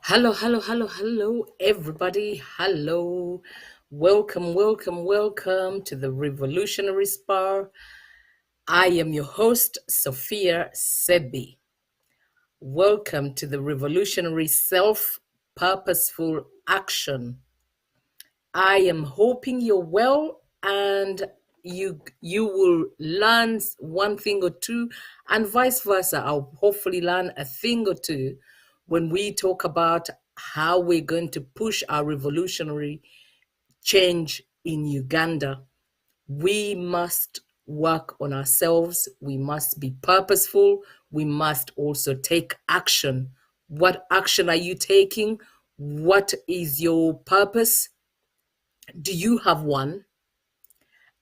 Hello, hello, hello, hello, everybody. Hello. Welcome, welcome, welcome to the Revolutionary Spa. I am your host, Sophia Sebi. Welcome to the Revolutionary Self Purposeful Action. I am hoping you're well and you will learn one thing or two, and vice versa. I'll hopefully learn a thing or two when we talk about how we're going to push our revolutionary change in Uganda. We must work on ourselves. We must be purposeful. We must also take action. What action are you taking? What is your purpose? Do you have one?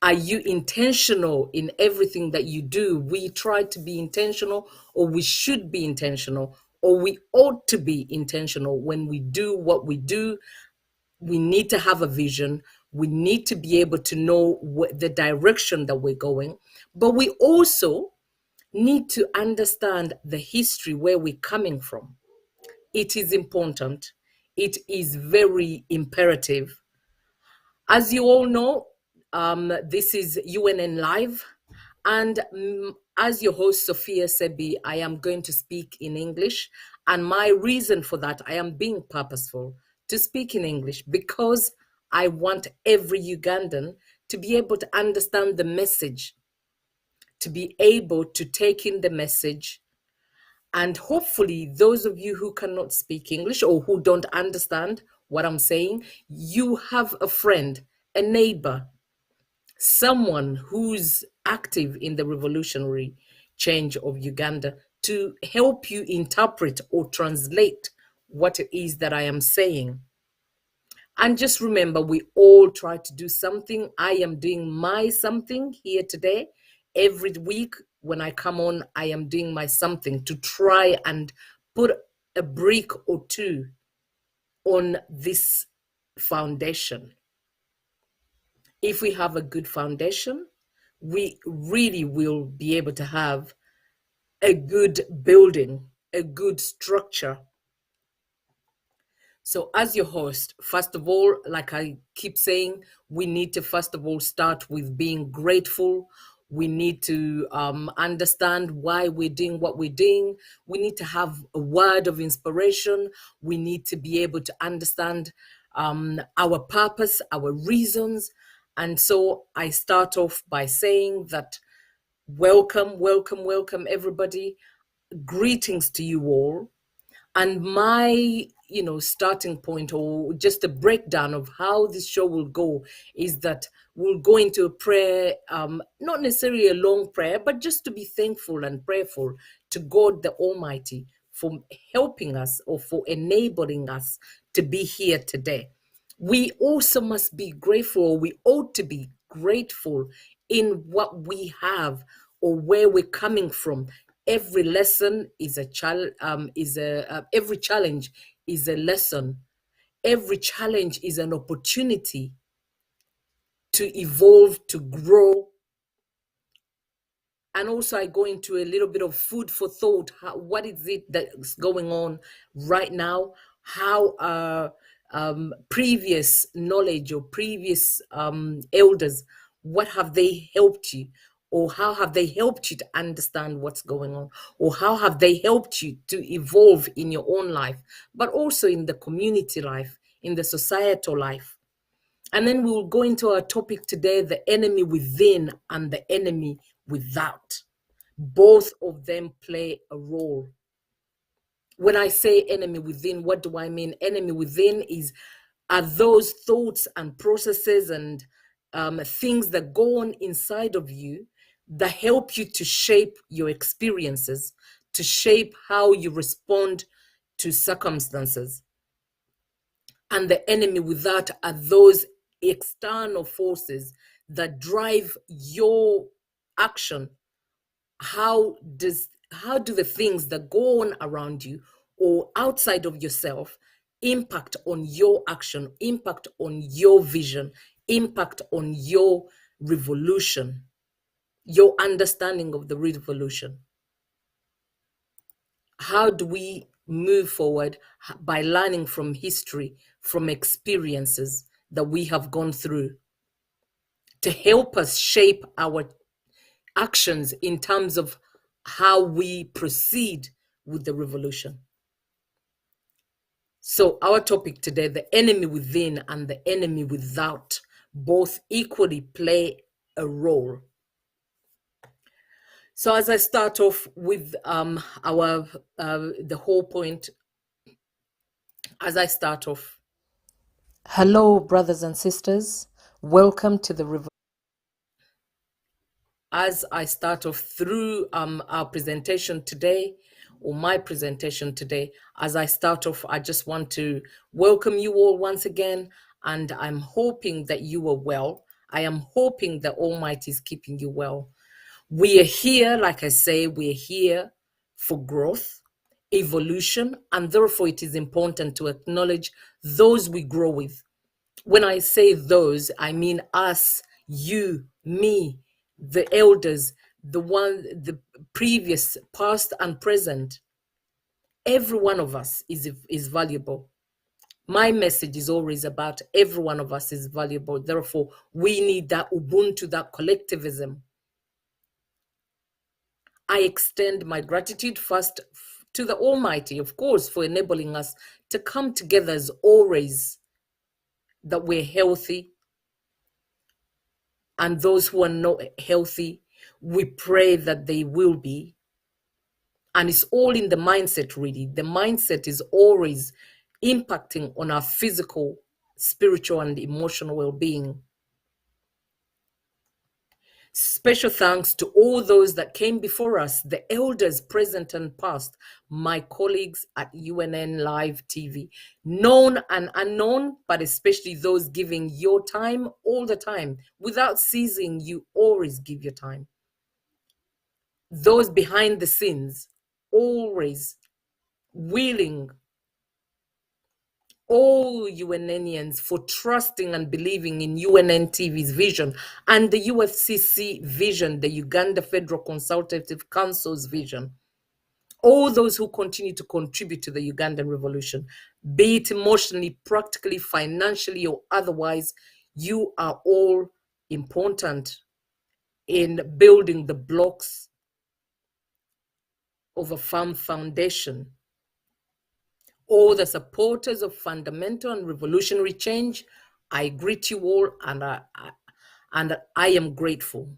Are you intentional in everything that you do? We try to be intentional, or we should be intentional, or we ought to be intentional when we do what we do. We need to have a vision. We need to be able to know the direction that we're going. But we also need to understand the history where we're coming from. It is important. It is very imperative. As you all know, this is UNN Live. And as your host, Sophia Sebi, I am going to speak in English. And my reason for that, I am being purposeful to speak in English because I want every Ugandan to be able to understand the message, to be able to take in the message. And hopefully, those of you who cannot speak English or who don't understand what I'm saying, you have a friend, a neighbor, someone who's active in the revolutionary change of Uganda to help you interpret or translate what it is that I am saying. And just remember, we all try to do something. I am doing my something here today. Every week when I come on, I am doing my something to try and put a brick or two on this foundation. If we have a good foundation, we really will be able to have a good building, a good structure. So, as your host, first of all, like I keep saying, we need to first of all start with being grateful. We need to understand why we're doing what we're doing. We need to have a word of inspiration. We need to be able to understand our purpose, our reasons. And so I start off by saying that welcome, welcome, welcome, everybody. Greetings to you all. And my, starting point or just a breakdown of how this show will go is that we'll go into a prayer, not necessarily a long prayer, but just to be thankful and prayerful to God the Almighty for helping us or for enabling us to be here today. We also must be grateful, or we ought to be grateful in what we have or where we're coming from. Every lesson is a challenge. Every challenge is a lesson. Every challenge is an opportunity to evolve, to grow. And also, I go into a little bit of food for thought. What is it that's going on right now? How previous knowledge or previous elders, what have they helped you? Or how have they helped you to understand what's going on? Or how have they helped you to evolve in your own life, but also in the community life, in the societal life? And then we will go into our topic today, the enemy within and the enemy without. Both of them play a role. When I say enemy within, what do I mean? Enemy within are those thoughts and processes and things that go on inside of you that help you to shape your experiences, to shape how you respond to circumstances. And the enemy without are those external forces that drive your action. How do the things that go on around you or outside of yourself impact on your action, impact on your vision, impact on your revolution, your understanding of the revolution? How do we move forward by learning from history, from experiences that we have gone through, to help us shape our actions in terms of how we proceed with the revolution. So, our topic today, the enemy within and the enemy without, both equally play a role. So, as I start off with the whole point, as I start off, hello, brothers and sisters, welcome to the revolution. As I start off through our presentation today, or my presentation today, as I start off, I just want to welcome you all once again, and I'm hoping that you are well. I am hoping that Almighty is keeping you well. We are here, like I say, we're here for growth, evolution, and therefore it is important to acknowledge those we grow with. When I say those, I mean us, you, me, the elders, the previous, past, and present. Every one of us is valuable. My message is always about every one of us is valuable. Therefore, we need that Ubuntu, that collectivism. I extend my gratitude first to the Almighty, of course, for enabling us to come together as always, that we're healthy. And those who are not healthy, we pray that they will be. And it's all in the mindset, really. The mindset is always impacting on our physical, spiritual, and emotional well-being. Special thanks to all those that came before us, the elders present and past, my colleagues at UNN Live TV, known and unknown, but especially those giving your time all the time. Without ceasing, you always give your time. Those behind the scenes, always willing, all UNNians, for trusting and believing in UNN TV's vision and the UFCC vision, the Uganda Federal Consultative Council's vision. All those who continue to contribute to the Ugandan revolution, be it emotionally, practically, financially, or otherwise, you are all important in building the blocks of a firm foundation. All the supporters of fundamental and revolutionary change, I greet you all, and I am grateful.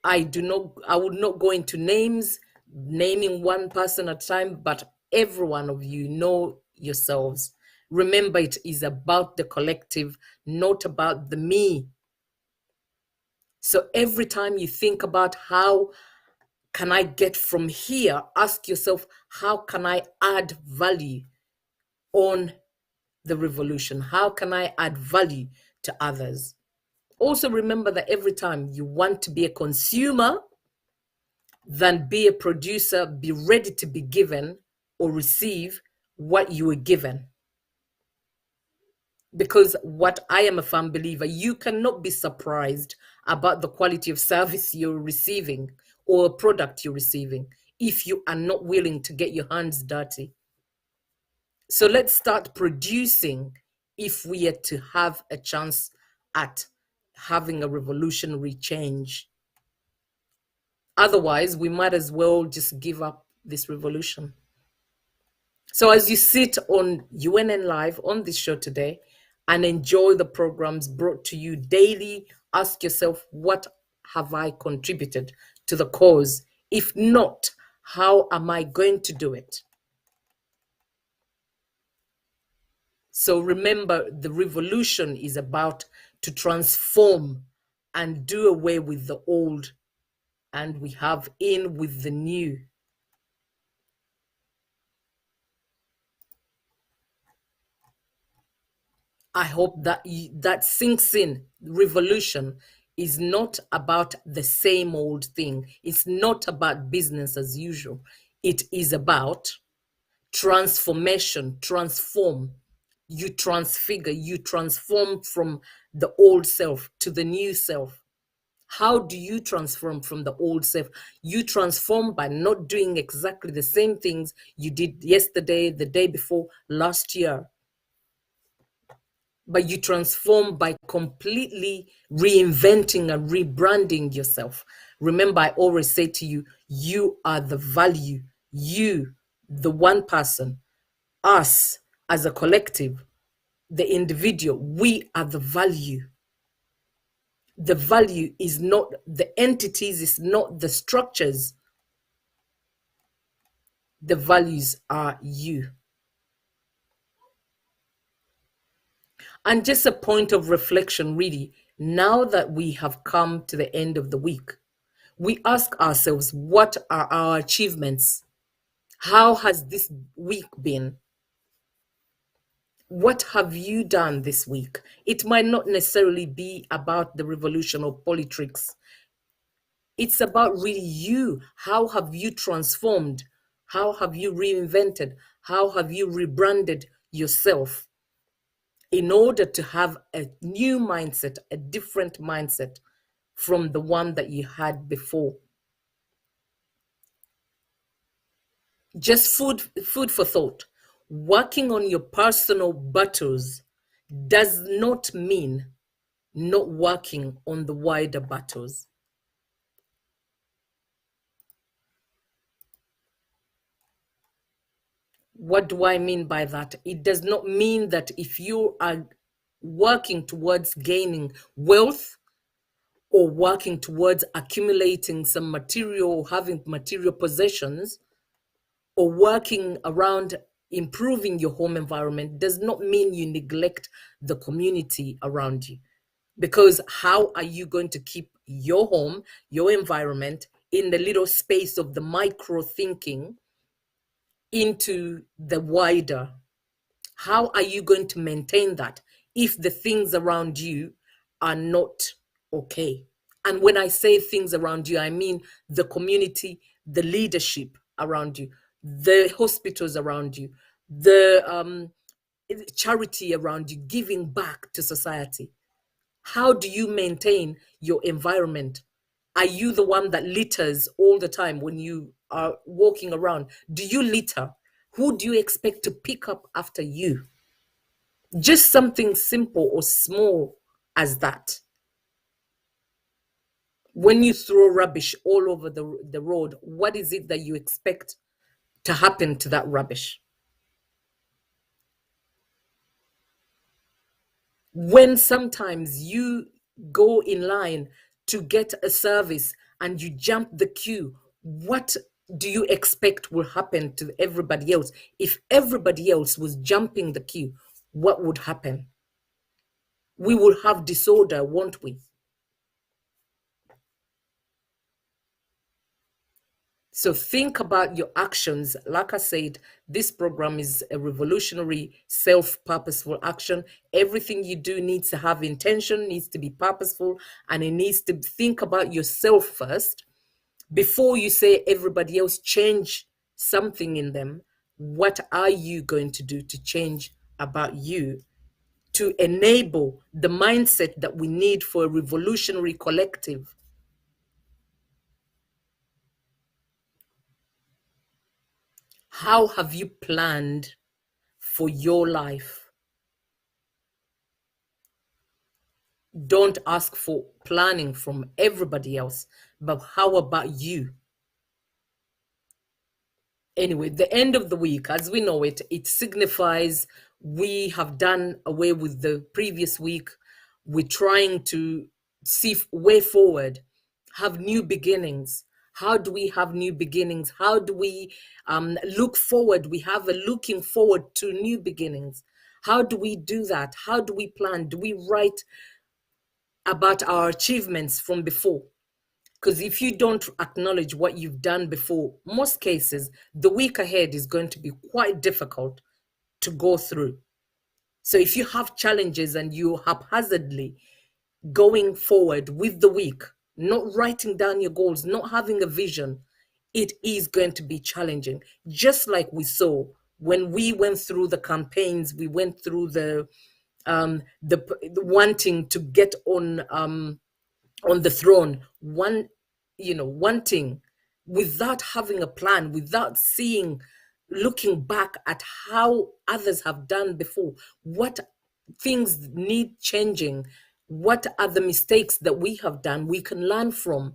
I would not go into names, naming one person at a time, but every one of you know yourselves. Remember, it is about the collective, not about the me. So every time you think about how can I get from here, ask yourself, how can I add value on the revolution? How can I add value to others? Also remember that every time you want to be a consumer, then be a producer, be ready to be given or receive what you were given. Because what I am a firm believer, you cannot be surprised about the quality of service you're receiving or a product you're receiving if you are not willing to get your hands dirty. So let's start producing if we are to have a chance at having a revolutionary change. Otherwise, we might as well just give up this revolution. So as you sit on UNN Live on this show today and enjoy the programs brought to you daily, ask yourself, what have I contributed to the cause? If not, how am I going to do it? So remember, the revolution is about to transform and do away with the old, and we have in with the new. I hope that that sinks in. Revolution is not about the same old thing. It's not about business as usual. It is about transformation, transform. You transfigure, you transform from the old self to the new self. How do you transform from the old self? You transform by not doing exactly the same things you did yesterday, the day before, last year. But you transform by completely reinventing and rebranding yourself. Remember, I always say to you, you are the value. You, the one person, us as a collective, the individual, we are the value. The value is not the entities, it's not the structures. The values are you. And just a point of reflection, really, now that we have come to the end of the week, we ask ourselves, what are our achievements? How has this week been? What have you done this week? It might not necessarily be about the revolution or politics. It's about really you. How have you transformed? How have you reinvented? How have you rebranded yourself in order to have a new mindset, a different mindset from the one that you had before? Just food for thought. Working on your personal battles does not mean not working on the wider battles. What do I mean by that? It does not mean that if you are working towards gaining wealth or working towards accumulating some material or having material possessions or working around improving your home environment does not mean you neglect the community around you. Because how are you going to keep your home, your environment in the little space of the micro thinking into the wider? How are you going to maintain that if the things around you are not okay? And when I say things around you, I mean the community, the leadership around you, the hospitals around you, the charity around you, giving back to society. How do you maintain your environment? Are you the one that litters all the time when you are walking around? Do you litter? Who do you expect to pick up after you? Just something simple or small as that. When you throw rubbish all over the road, what is it that you expect to happen to that rubbish? When sometimes you go in line to get a service and you jump the queue, what do you expect will happen to everybody else? If everybody else was jumping the queue, what would happen? We will have disorder, won't we? So think about your actions. Like I said, this program is a revolutionary, self-purposeful action. Everything you do needs to have intention, needs to be purposeful, and it needs to think about yourself first before you say everybody else change something in them. What are you going to do to change about you to enable the mindset that we need for a revolutionary collective? How have you planned for your life? Don't ask for planning from everybody else, but how about you? Anyway, the end of the week, as we know it, it signifies we have done away with the previous week. We're trying to see way forward, have new beginnings. How do we have new beginnings? How do we look forward? We have a looking forward to new beginnings. How do we do that? How do we plan? Do we write about our achievements from before? Because if you don't acknowledge what you've done before, most cases, the week ahead is going to be quite difficult to go through. So if you have challenges and you haphazardly going forward with the week, not writing down your goals, not having a vision, it is going to be challenging. Just like we saw when we went through the campaigns, we went through the wanting to get on on the throne, wanting, without having a plan, without seeing, looking back at how others have done before, what things need changing, what are the mistakes that we have done we can learn from.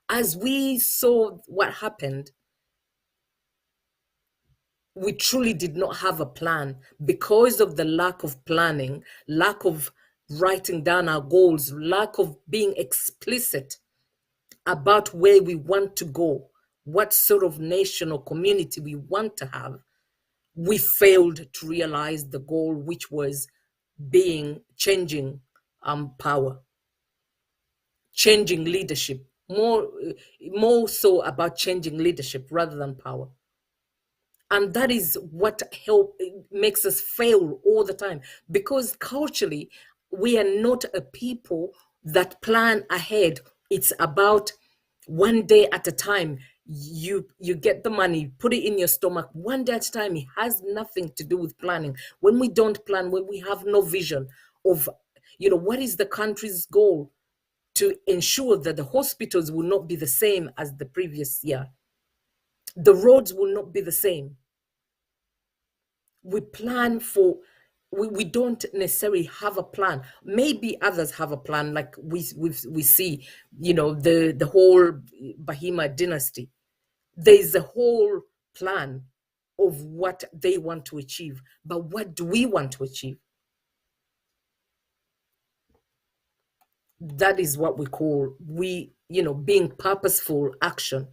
As we saw what happened, we truly did not have a plan because of the lack of planning, lack of writing down our goals, lack of being explicit about where we want to go, what sort of nation or community we want to have. We failed to realize the goal, which was being changing power, changing leadership, more so about changing leadership rather than power. And that is what makes us fail all the time, because culturally we are not a people that plan ahead. It's about one day at a time. You get the money, put it in your stomach, one day at a time. It has nothing to do with planning. When we don't plan, when we have no vision of, what is the country's goal, to ensure that the hospitals will not be the same as the previous year, the roads will not be the same. We plan for, we don't necessarily have a plan. Maybe others have a plan, like we see, the whole Bahima dynasty. There's a whole plan of what they want to achieve, but what do we want to achieve? That is what we call, being purposeful action.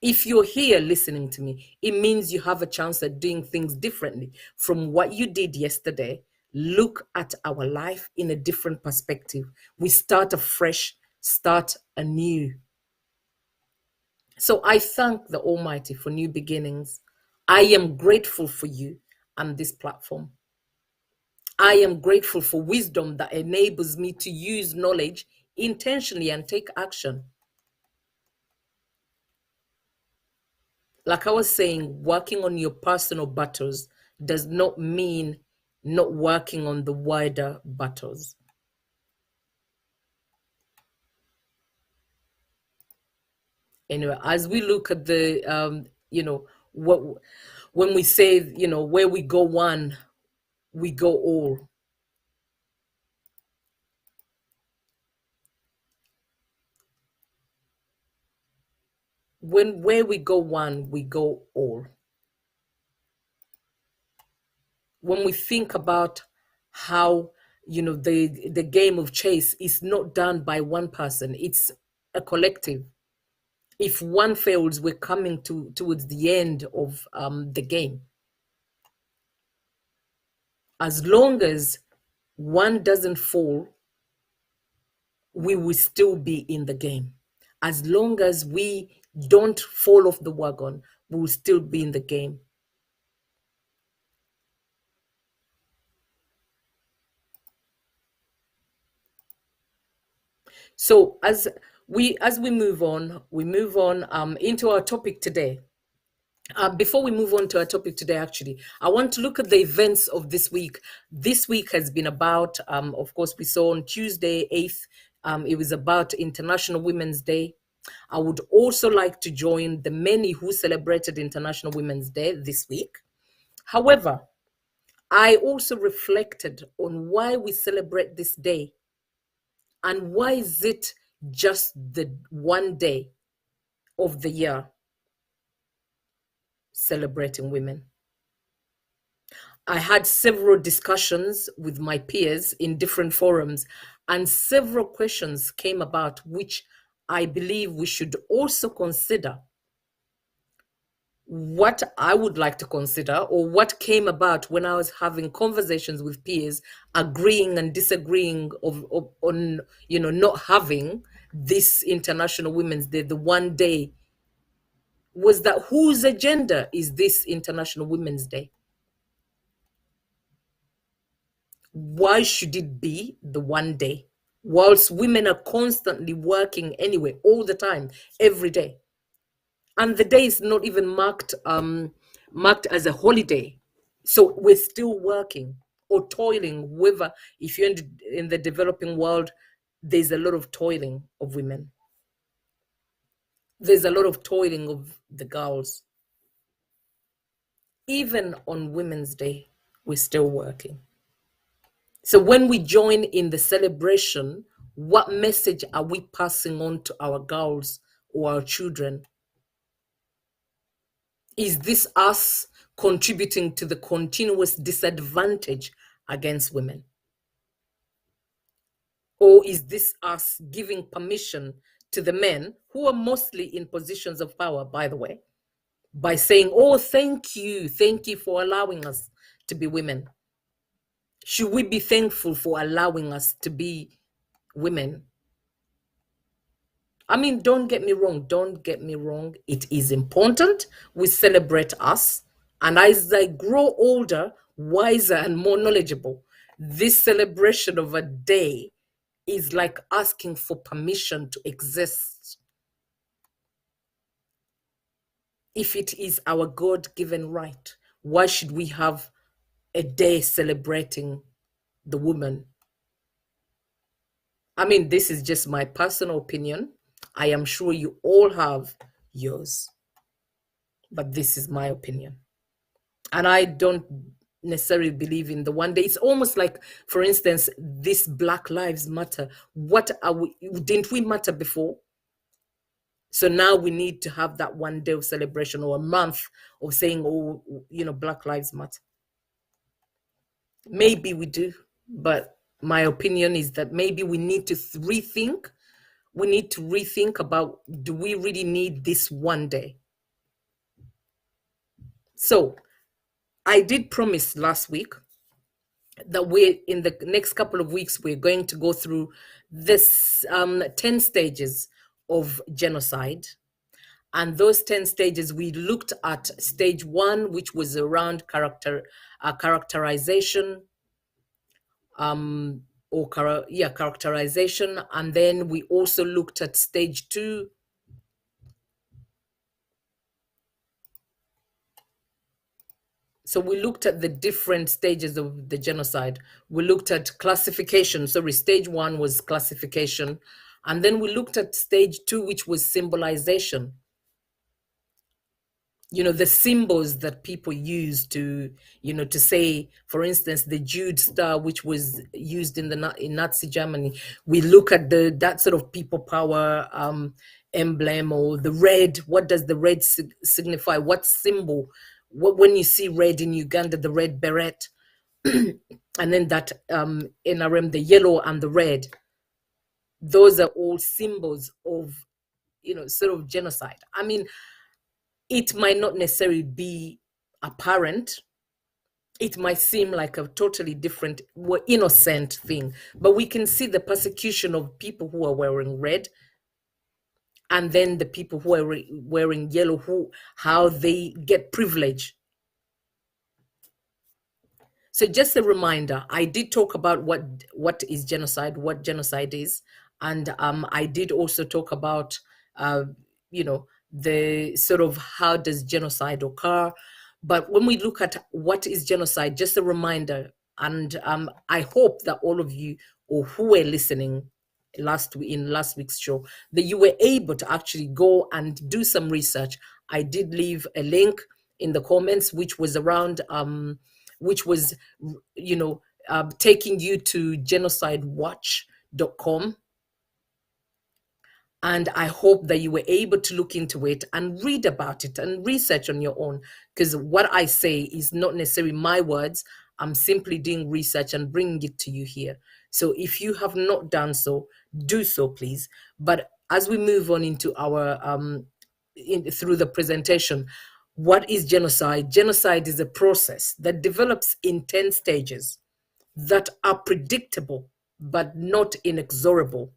If you're here listening to me, it means you have a chance at doing things differently from what you did yesterday. Look at our life in a different perspective. We start afresh, start anew. So I thank the Almighty for new beginnings. I am grateful for you and this platform. I am grateful for wisdom that enables me to use knowledge intentionally and take action. Like I was saying, working on your personal battles does not mean not working on the wider battles. Anyway, as we look at the, what when we say, where we go one, we go all. Where we go one, we go all. When we think about how, the game of chess is not done by one person, it's a collective. If one fails, we're coming towards the end of the game. As long as one doesn't fall, we will still be in the game. As long as we don't fall off the wagon, we will still be in the game. So as we move on, into our topic today. Before we move on to our topic today, actually, I want to look at the events of this week. This week has been about, of course, we saw on Tuesday, 8th, it was about International Women's Day. I would also like to join the many who celebrated International Women's Day this week. However, I also reflected on why we celebrate this day and why is it just the one day of the year celebrating women. I had several discussions with my peers in different forums, and several questions came about which I believe we should also consider. What I would like to consider, or what came about when I was having conversations with peers, agreeing and disagreeing on not having this International Women's Day, the one day, was that whose agenda is this International Women's Day? Why should it be the one day? Whilst women are constantly working anyway, all the time, every day. And the day is not even marked as a holiday. So we're still working or toiling, whether if you're in the developing world, there's a lot of toiling of women. There's a lot of toiling of the girls. Even on Women's Day, we're still working. So when we join in the celebration, what message are we passing on to our girls or our children? Is this us contributing to the continuous disadvantage against women? Or is this us giving permission to the men who are mostly in positions of power, by the way, by saying, oh, thank you for allowing us to be women? Should we be thankful for allowing us to be women? I mean, don't get me wrong. Don't get me wrong. It is important we celebrate us. And as I grow older, wiser, and more knowledgeable, this celebration of a day is like asking for permission to exist. If it is our God given right, why should we have a day celebrating the woman? I mean, this is just my personal opinion. I am sure you all have yours, but this is my opinion. And I don't necessarily believe in the one day. It's almost like, for instance, this Black Lives Matter. What are we? Didn't we matter before? So now we need to have that one day of celebration or a month of saying, oh, Black Lives Matter. Maybe we do, but my opinion is that maybe we need to rethink. We need to rethink about, do we really need this one day? So I did promise last week that we in the next couple of weeks we're going to go through this 10 stages of genocide. And those 10 stages, we looked at stage 1, which was around characterization, characterization. And then we also looked at stage 2. So we looked at the different stages of the genocide. We looked at classification. Sorry, stage 1 was classification. And then we looked at stage 2, which was symbolization. The symbols that people use to, to say, for instance, the Jude star, which was used in Nazi Germany. We look at that sort of people power emblem, or the red. What does the red signify? What symbol? When you see red in Uganda, the red beret, and then that NRM, the yellow and the red, those are all symbols of, sort of genocide. I mean, it might not necessarily be apparent. It might seem like a totally different, innocent thing, but we can see the persecution of people who are wearing red, and then the people who are wearing yellow, how they get privilege. So just a reminder, I did talk about what is genocide, what genocide is, and I did also talk about, the sort of how does genocide occur. But when we look at what is genocide, just a reminder, and I hope that all of you or who were listening last week's show, that you were able to actually go and do some research. I did leave a link in the comments, which was around which was, taking you to genocidewatch.com. And I hope that you were able to look into it and read about it and research on your own. Because what I say is not necessarily my words. I'm simply doing research and bringing it to you here. So if you have not done so, do so, please. But as we move on into our, through the presentation, what is genocide? Genocide is a process that develops in 10 stages that are predictable but not inexorable.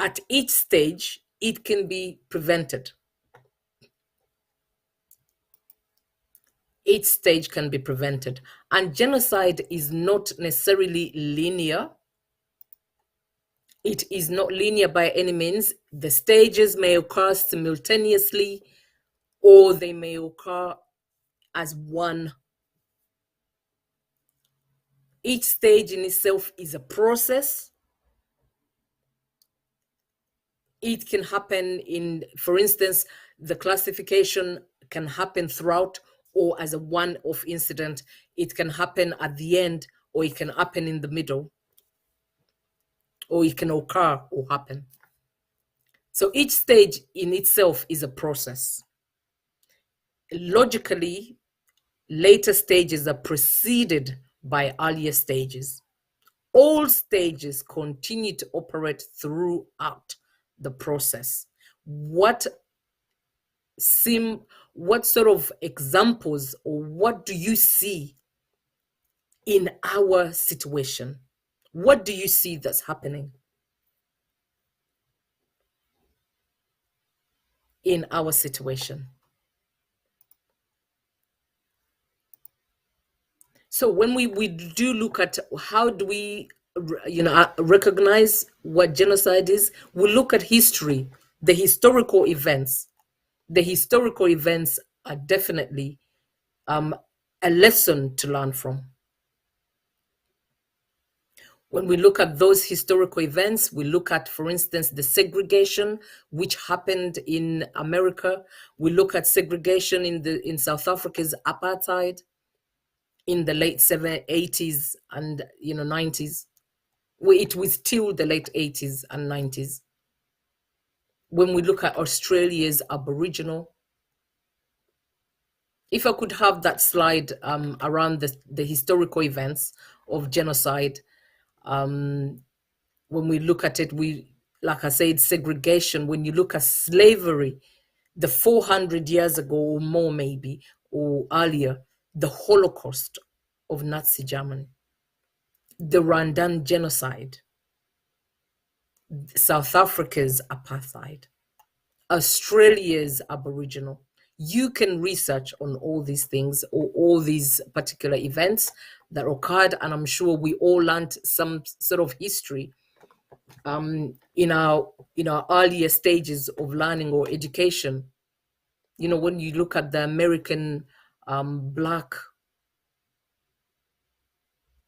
At each stage, it can be prevented. Each stage can be prevented. And genocide is not necessarily linear. It is not linear by any means. The stages may occur simultaneously, or they may occur as one. Each stage in itself is a process. It can happen in, for instance, the classification can happen throughout or as a one-off incident. It can happen at the end, or it can happen in the middle, or it can occur or happen. So each stage in itself is a process. Logically, later stages are preceded by earlier stages. All stages continue to operate throughout the process. What what sort of examples, or what do you see in our situation? What do you see that's happening in our situation? So when we do look at how do we recognize what genocide is, we look at history, the historical events. The historical events are definitely a lesson to learn from. When we look at those historical events, we look at, for instance, the segregation which happened in America. We look at segregation in South Africa's apartheid in the late 80s and 90s. It was till the late 80s and 90s. When we look at Australia's Aboriginal, if I could have that slide around the historical events of genocide, when we look at it, like I said, segregation. When you look at slavery, the 400 years ago or more, maybe, or earlier, the Holocaust of Nazi Germany, the Rwandan genocide, South Africa's apartheid, Australia's Aboriginal. You can research on all these things, or all these particular events that occurred, and I'm sure we all learned some sort of history in our earlier stages of learning or education. When you look at the American Black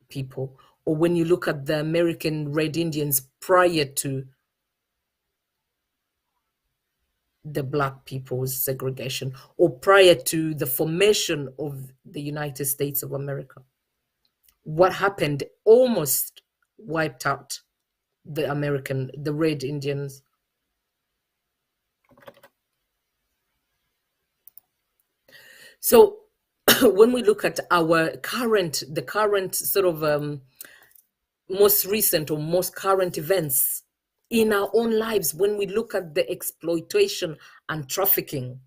people, or when you look at the American Red Indians prior to the Black people's segregation, or prior to the formation of the United States of America, what happened almost wiped out the Red Indians. So when we look at the current sort of most recent or most current events in our own lives, when we look at the exploitation and trafficking,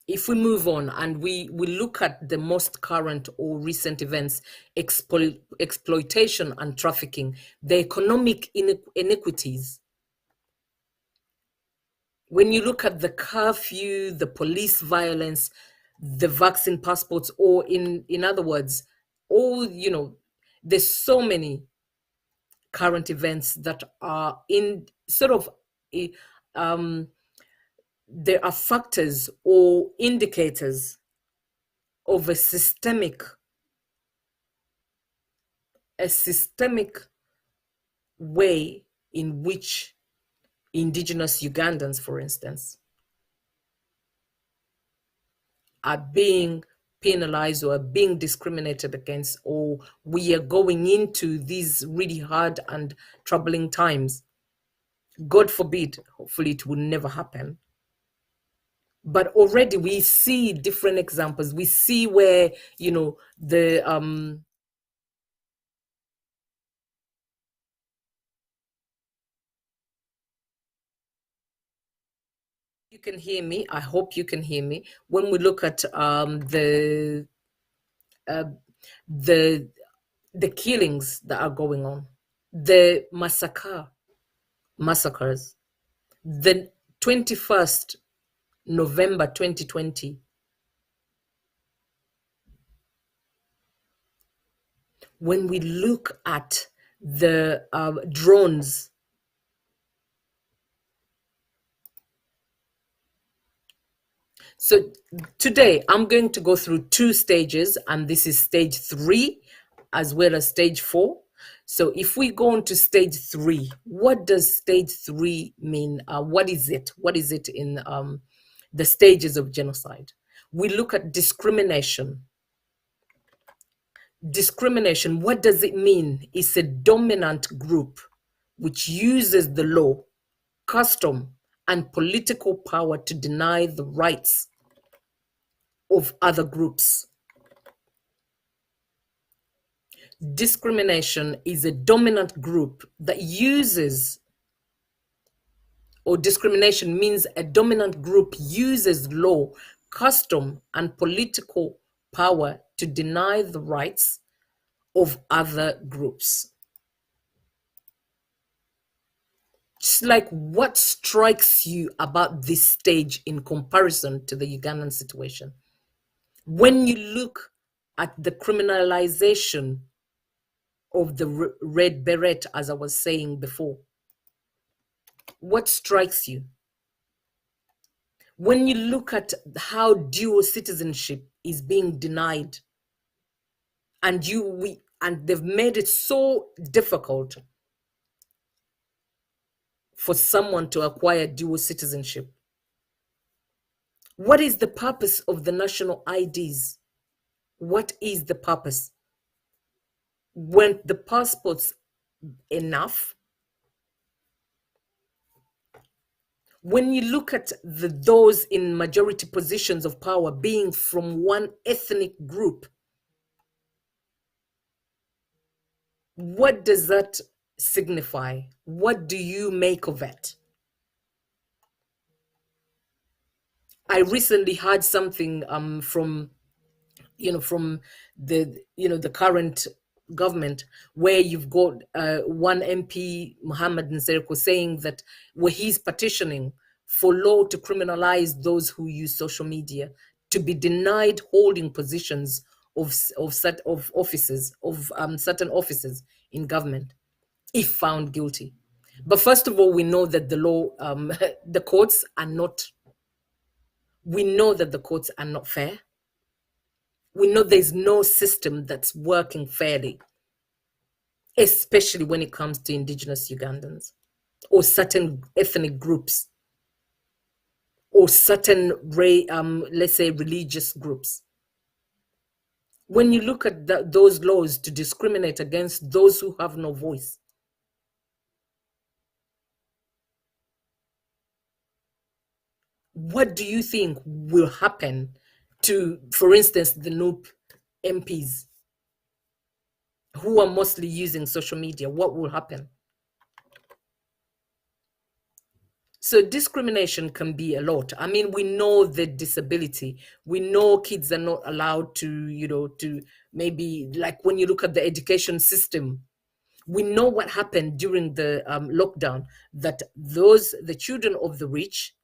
if we move on and we look at the most current or recent events, exploitation and trafficking, the economic inequities, when you look at the curfew, the police violence, the vaccine passports, or in other words, all, there's so many current events that are in sort of there are factors or indicators of a systemic way in which indigenous Ugandans, for instance, are being penalized or are being discriminated against, or we are going into these really hard and troubling times. God forbid, hopefully it will never happen. But already we see different examples. We see where, the you can hear me. I hope you can hear me. When we look at the uh, the the killings that are going on, the massacres, the 21st November 2020, when we look at the drones, so today I'm going to go through two stages, and this is stage 3 as well as stage 4. So if we go on to stage 3, what does stage 3 mean? What is it? What is it in the stages of genocide? We look at discrimination. Discrimination, what does it mean? It's a dominant group which uses the law, custom, and political power to deny the rights of other groups. Discrimination is a dominant group that uses, or discrimination means a dominant group uses law, custom, and political power to deny the rights of other groups. Just like, what strikes you about this stage in comparison to the Ugandan situation? When you look at the criminalization of the red beret, as I was saying before, what strikes you? When you look at how dual citizenship is being denied, and they've made it so difficult for someone to acquire dual citizenship. What is the purpose of the national IDs? What is the purpose? Weren't the passports enough? When you look at those in majority positions of power being from one ethnic group, what does that signify? What do you make of it? I recently heard something from the current government, where you've got one MP, Muhammad Nsereko, saying that where he's petitioning for law to criminalize those who use social media to be denied holding positions of offices, of certain offices in government, if found guilty. But first of all, we know that the law, the courts are not. We know that the courts are not fair. We know there's no system that's working fairly, especially when it comes to indigenous Ugandans or certain ethnic groups or certain, let's say, religious groups. When you look at those laws to discriminate against those who have no voice, what do you think will happen to, for instance, the NUP MPs who are mostly using social media? What will happen? So discrimination can be a lot. I mean, we know the disability. We know kids are not allowed to maybe, like when you look at the education system, we know what happened during the lockdown, that the children of the rich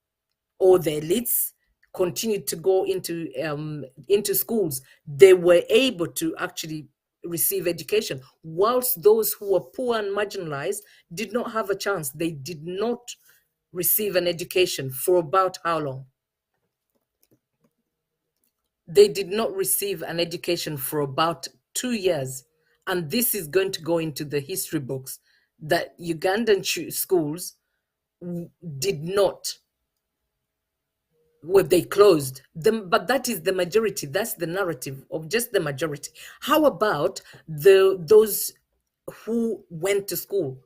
or the elites continued to go into schools. They were able to actually receive education, whilst those who were poor and marginalized did not have a chance. They did not receive an education for about how long? They did not receive an education for about 2 years. And this is going to go into the history books, that Ugandan schools did not, well, they closed them, but that is the majority. That's the narrative of just the majority. How about those who went to school?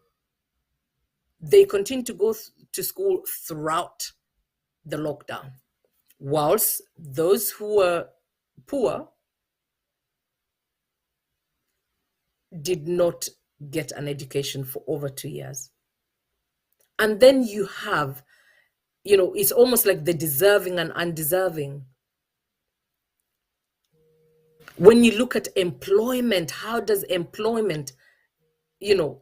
They continued to go to school throughout the lockdown, whilst those who were poor did not get an education for over 2 years. And then you have, it's almost like the deserving and undeserving. When you look at employment, how does employment,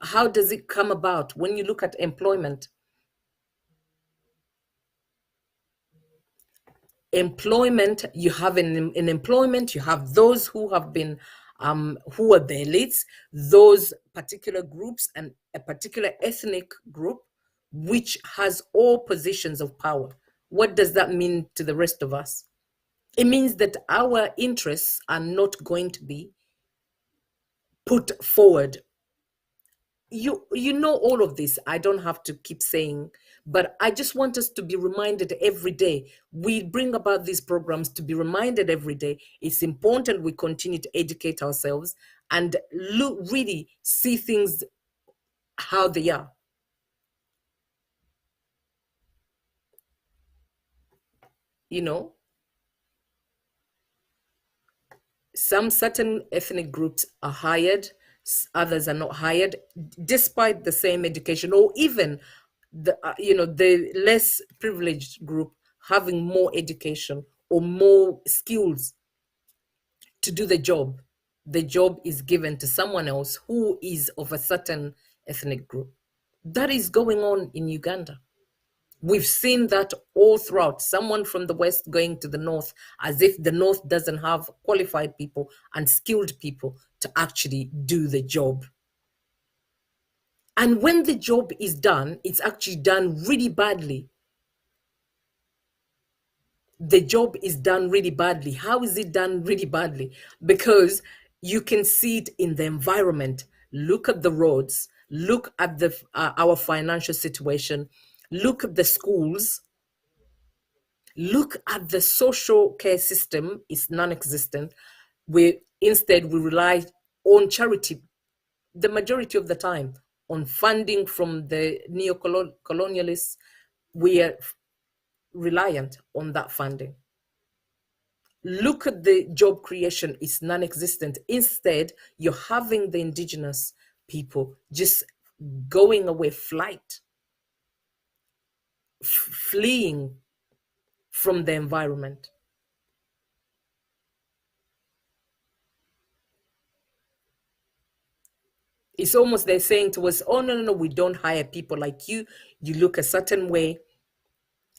how does it come about? When you look at employment, you have in employment, you have those who have been, who are the elites, those particular groups, and a particular ethnic group, which has all positions of power. What does that mean to the rest of us? It means that our interests are not going to be put forward. You know all of this. I don't have to keep saying, but I just want us to be reminded every day. We bring about these programs to be reminded every day. It's important we continue to educate ourselves and look, really see things how they are. You know, some certain ethnic groups are hired, others are not hired, despite the same education, or even the less privileged group having more education or more skills to do the job. The job is given to someone else who is of a certain ethnic group. That is going on in Uganda. We've seen that all throughout. Someone from the West going to the North, as if the North doesn't have qualified people and skilled people to actually do the job. And when the job is done, it's actually done really badly. The job is done really badly. How is it done really badly? Because you can see it in the environment. Look at the roads, look at our financial situation, look at the schools, look at the social care system. Is non-existent. We rely on charity the majority of the time, on funding from the neo-colonialists. We are reliant on that funding. Look at the job creation, it's non-existent. Instead, you're having the indigenous people just going away, fleeing from the environment. It's almost they're saying to us, oh, no, no, no, we don't hire people like you. You look a certain way,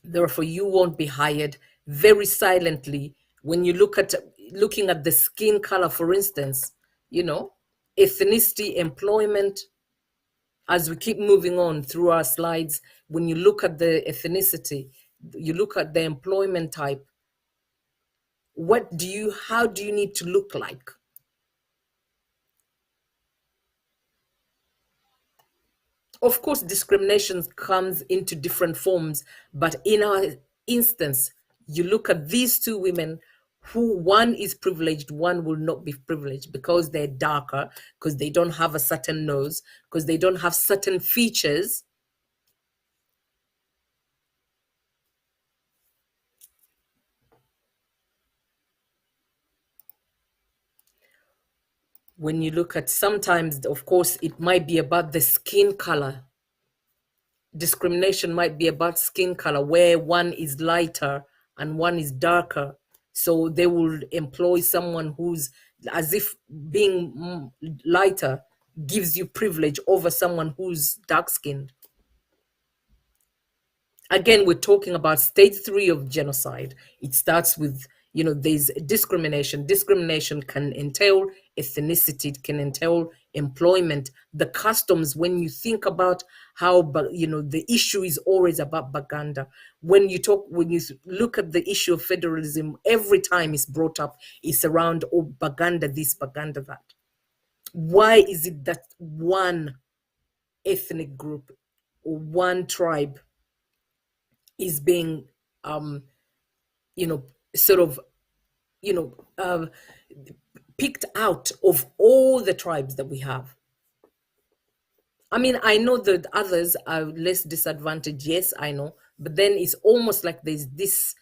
therefore you won't be hired. Very silently, when you looking at the skin color, for instance, ethnicity, employment, as we keep moving on through our slides, when you look at the ethnicity, you look at the employment type, how do you need to look like? Of course, discrimination comes into different forms, but in our instance, you look at these two women who one is privileged, one will not be privileged because they're darker, because they don't have a certain nose, because they don't have certain features. When you look at, sometimes, of course, it might be about the skin color. Discrimination might be about skin color, where one is lighter and one is darker. So they will employ someone who's, as if being lighter gives you privilege over someone who's dark skinned. Again, we're talking about stage 3 of genocide. It starts with, there's discrimination. Discrimination can entail ethnicity, it can entail employment, the customs. When you think about how, the issue is always about Baganda. When you look at the issue of federalism, every time it's brought up, it's around, oh, Baganda this, Baganda that. Why is it that one ethnic group or one tribe is being you know sort of you know uh, picked out of all the tribes that we have? I mean, I know that others are less disadvantaged, yes, I know, but then it's almost like there's this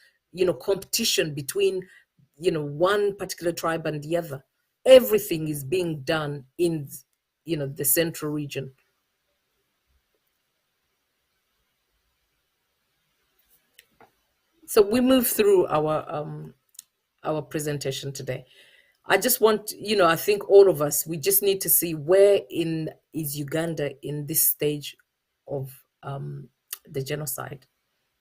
competition between one particular tribe and the other. Everything is being done in the central region. So we move through our presentation today. I just want, I think all of us, we just need to see where in is Uganda in this stage of the genocide.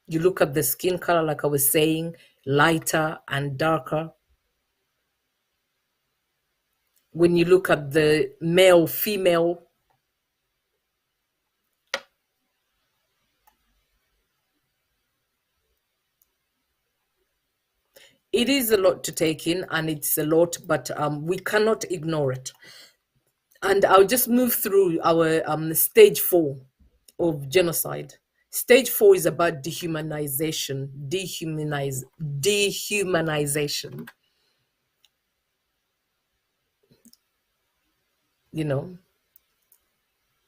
You look at the skin color, like I was saying, lighter and darker. When you look at the male, female, it is a lot to take in, and it's a lot, but we cannot ignore it. And I'll just move through our stage 4 of genocide. Stage 4 is about dehumanization. You know,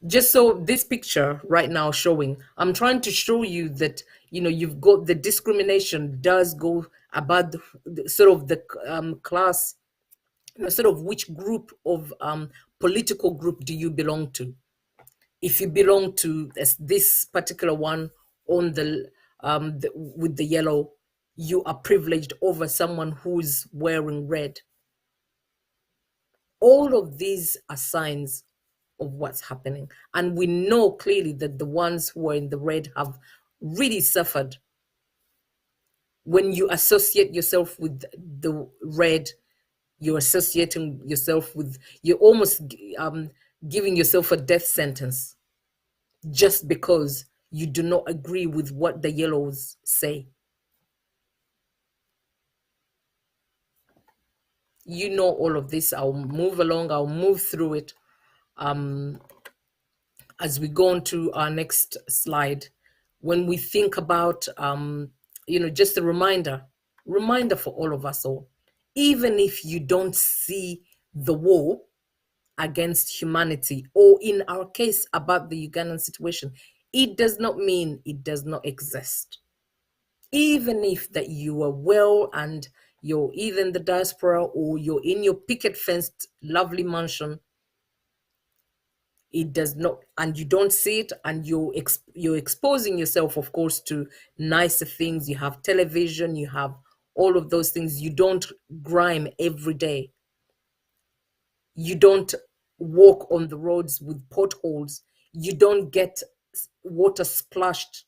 just so this picture right now showing, I'm trying to show you that, you've got the discrimination does go about the sort of the class, sort of which group of political group do you belong to. If you belong to this particular one on with the yellow, you are privileged over someone who's wearing red. All of these are signs of what's happening. And we know clearly that the ones who are in the red have really suffered. When you associate yourself with the red, you're associating yourself with, you're almost giving yourself a death sentence just because you do not agree with what the yellows say. You know all of this. I'll move along, I'll move through it as we go on to our next slide. When we think about, just a reminder for all of us all, even if you don't see the war against humanity, or in our case about the Ugandan situation, it does not mean it does not exist. Even if that you are well and you're either in the diaspora or you're in your picket fenced lovely mansion, it does not, and you don't see it, and you're exposing yourself, of course, to nicer things. You have television, you have all of those things. You don't grime every day. You don't walk on the roads with potholes. You don't get water splashed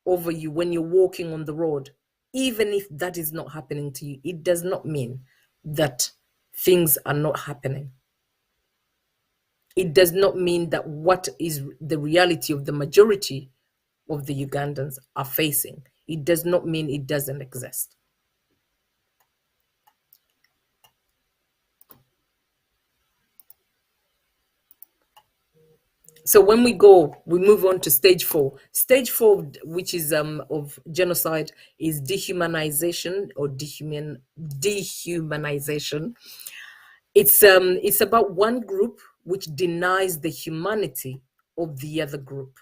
over you when you're walking on the road. Even if that is not happening to you, it does not mean that things are not happening. It does not mean that what is the reality of the majority of the Ugandans are facing, it does not mean it doesn't exist. So when we move on to stage 4. Stage 4, which is of genocide, is dehumanization or dehumanization. It's about one group which denies the humanity of the other group.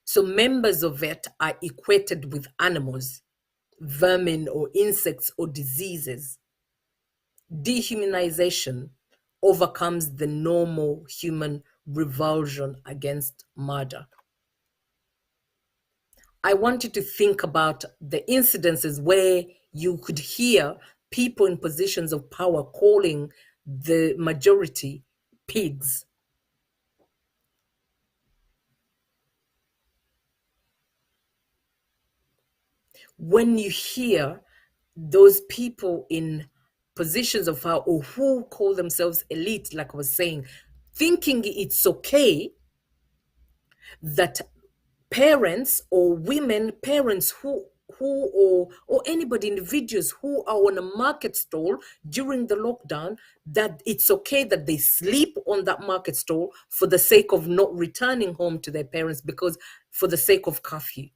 So members of it are equated with animals, vermin or insects or diseases. Dehumanization overcomes the normal human revulsion against murder. I want you to think about the incidences where you could hear people in positions of power calling the majority pigs. When you hear those people in positions of power, or who call themselves elite, like I was saying, thinking it's okay that parents or women parents who or anybody, individuals who are on a market stall during the lockdown, that it's okay that they sleep on that market stall for the sake of not returning home to their parents, because for the sake of curfew.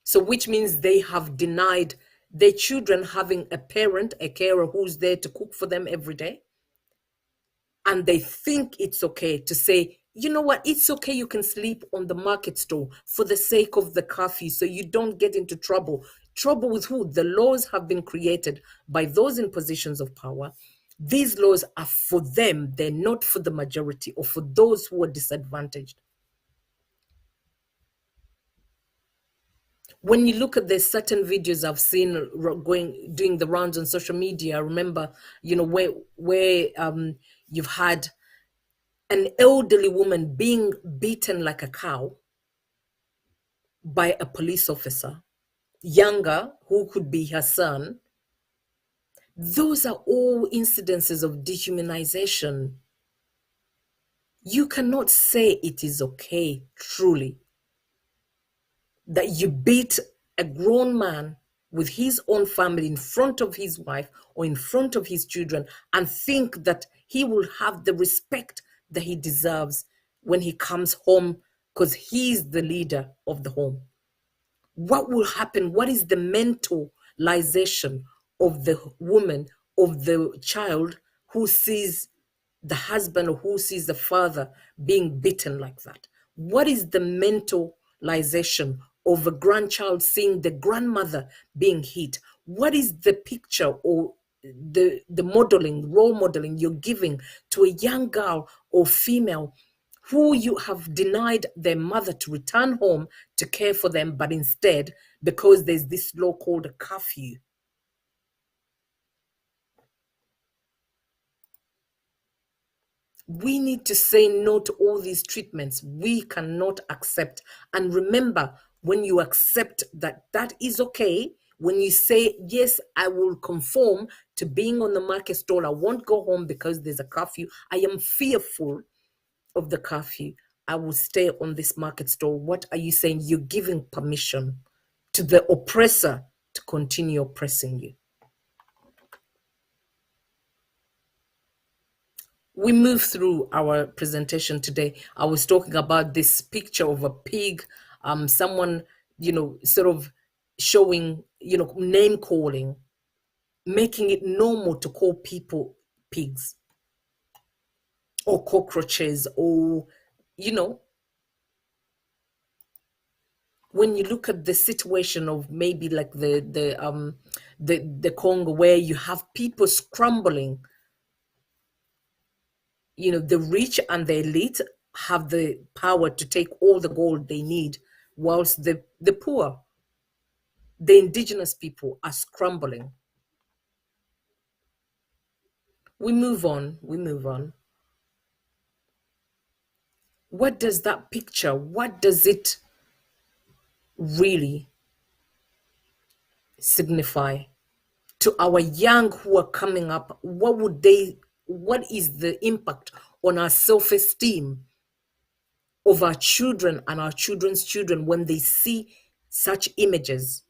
So which means they have denied their children having a parent, a carer who's there to cook for them every day. And they think it's okay to say, you know what, it's okay, you can sleep on the market stall for the sake of the curfew, so you don't get into trouble. Trouble with who? The laws have been created by those in positions of power. These laws are for them, they're not for the majority or for those who are disadvantaged. When you look at the certain videos I've seen doing the rounds on social media, I remember, where you've had an elderly woman being beaten like a cow by a police officer, younger, who could be her son. Those are all incidences of dehumanization. You cannot say it is okay, truly, that you beat a grown man with his own family in front of his wife or in front of his children and think that he will have the respect that he deserves when he comes home because he's the leader of the home. What will happen? What is the mentalization of the woman, of the child who sees the husband or who sees the father being beaten like that? What is the mentalization of a grandchild seeing the grandmother being hit? What is the picture or the modeling, role modeling you're giving to a young girl or female who you have denied their mother to return home to care for them, but instead, because there's this law called a curfew, we need to say no to all these treatments we cannot accept. And remember, when you accept that that is okay, when you say, yes, I will conform to being on the market stall, I won't go home because there's a curfew, I am fearful of the curfew, I will stay on this market stall. What are you saying? You're giving permission to the oppressor to continue oppressing you. We move through our presentation today. I was talking about this picture of a pig, someone, sort of showing, name calling, making it normal to call people pigs or cockroaches, or, when you look at the situation of maybe like the Congo, where you have people scrambling, the rich and the elite have the power to take all the gold they need, whilst the poor, the indigenous people, are scrambling. We move on. What does that picture, what does it really signify to our young who are coming up? What is the impact on our self-esteem of our children and our children's children when they see such images?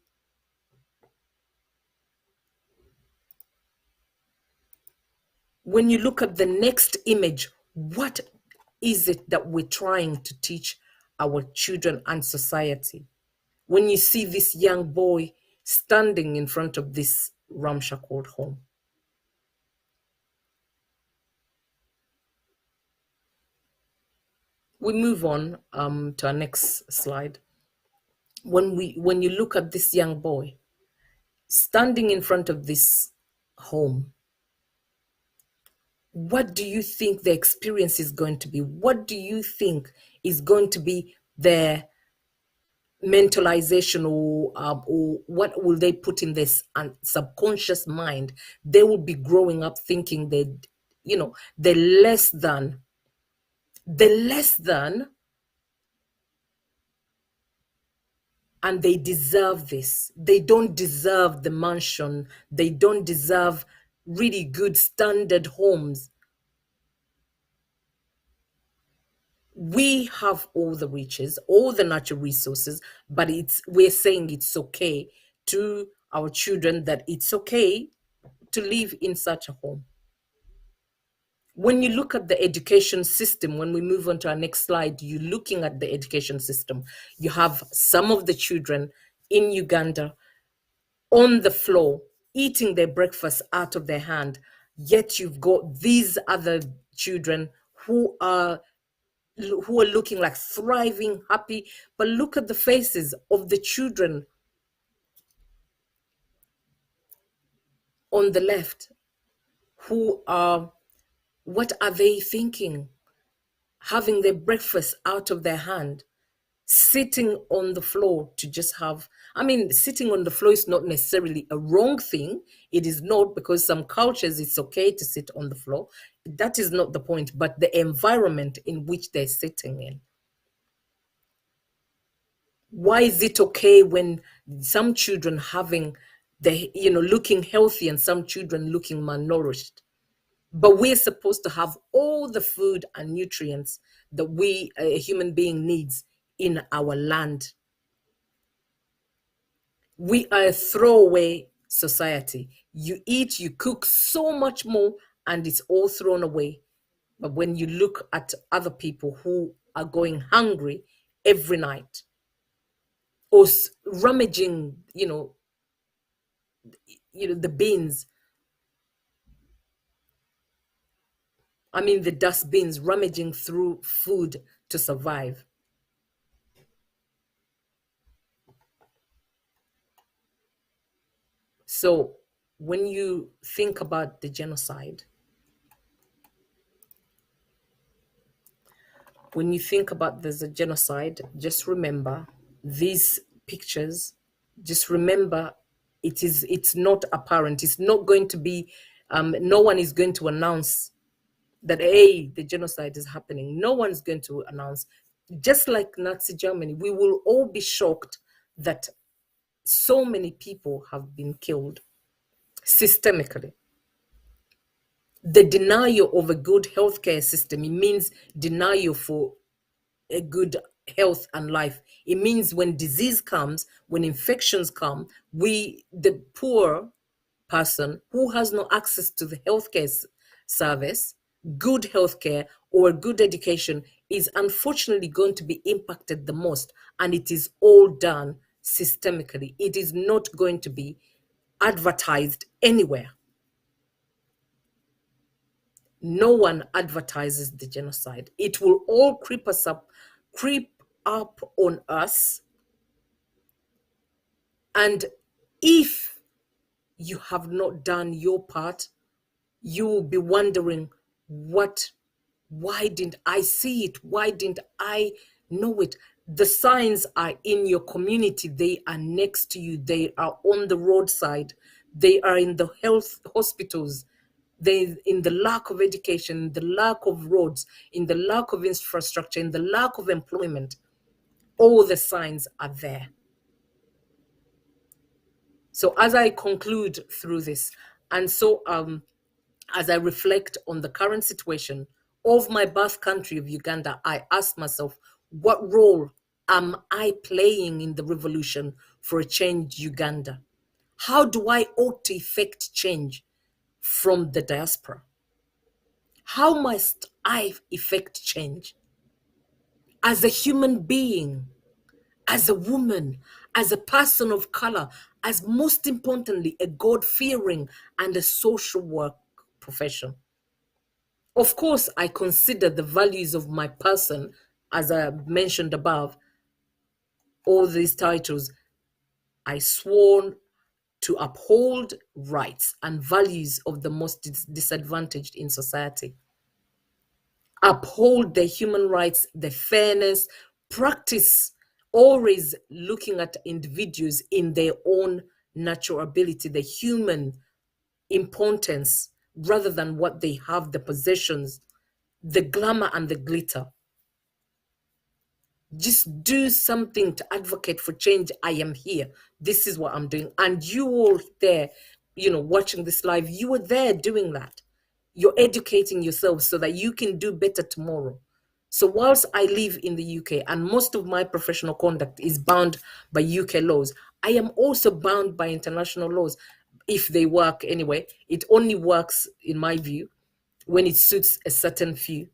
When you look at the next image, what is it that we're trying to teach our children and society? When you see this young boy standing in front of this ramshackle home, we move on to our next slide. When you look at this young boy standing in front of this home, what do you think the experience is going to be? What do you think is going to be their mentalization, or what will they put in this subconscious mind? They will be growing up thinking that, they're less than, and they deserve this. They don't deserve the mansion. They don't deserve really good standard homes. We have all the riches, all the natural resources, but we're saying it's okay to our children, that it's okay to live in such a home. When you look at the education system, when we move on to our next slide, you're looking at the education system. You have some of the children in Uganda on the floor eating their breakfast out of their hand, yet you've got these other children who are looking like thriving, happy. But look at the faces of the children on the left, what are they thinking? Having their breakfast out of their hand, sitting on the floor to just have, sitting on the floor is not necessarily a wrong thing. It is not, because some cultures it's okay to sit on the floor. That is not the point, but the environment in which they're sitting in. Why is it okay when some children looking healthy and some children looking malnourished? But we're supposed to have all the food and nutrients that a human being needs in our land. We are a throwaway society. You eat, you cook so much more, and it's all thrown away. But when you look at other people who are going hungry every night, or rummaging, the bins, I mean the dustbins, rummaging through food to survive. So when you think about the genocide, when you think about there's a genocide, just remember these pictures. Just remember, it's not apparent. It's not going to be. No one is going to announce that, hey, the genocide is happening. No one's going to announce. Just like Nazi Germany, we will all be shocked that so many people have been killed systemically. The denial of a good healthcare system, it means denial for a good health and life. It means when disease comes, when infections come, the poor person who has no access to the healthcare service, good healthcare or good education, is unfortunately going to be impacted the most. And it is all done systemically. It is not going to be advertised anywhere. No one advertises the genocide. It will all creep up on us. And if you have not done your part, you will be wondering, why didn't I see it? Why didn't I know it? The signs are in your community. They are next to you. They are on the roadside. They are in the health hospitals. They in the lack of education, the lack of roads, in the lack of infrastructure, in the lack of employment. All the signs are there. So as I conclude through this, and so as I reflect on the current situation of my birth country of Uganda, I ask myself, what role am I playing in the revolution for a changed Uganda? How do I ought to effect change from the diaspora? How must I effect change as a human being, as a woman, as a person of color, as most importantly, a God-fearing and a social work profession? Of course, I consider the values of my person, as I mentioned above, all these titles. I sworn to uphold rights and values of the most disadvantaged in society. Uphold the human rights, the fairness, practice always looking at individuals in their own natural ability, the human importance, rather than what they have, the possessions, the glamour and the glitter. Just do something to advocate for change. I am here. This is what I'm doing. And you all there, watching this live, you were there doing that. You're educating yourself so that you can do better tomorrow. So whilst I live in the UK and most of my professional conduct is bound by UK laws, I am also bound by international laws. If they work anyway, it only works, in my view, when it suits a certain few,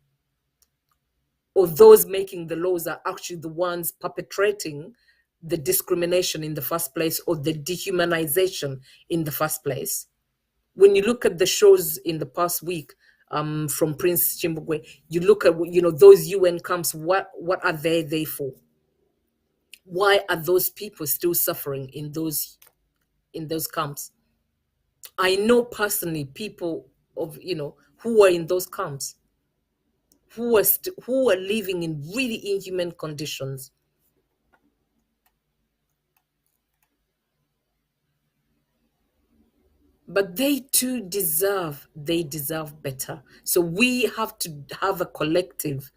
or those making the laws are actually the ones perpetrating the discrimination in the first place, or the dehumanization in the first place. When you look at the shows in the past week, from Prince Chimbugwe, you look at those UN camps. What are they there for? Why are those people still suffering in those camps? I know personally people of who are in those camps, who are living in really inhuman conditions. But they too deserve better. So we have to have a collective,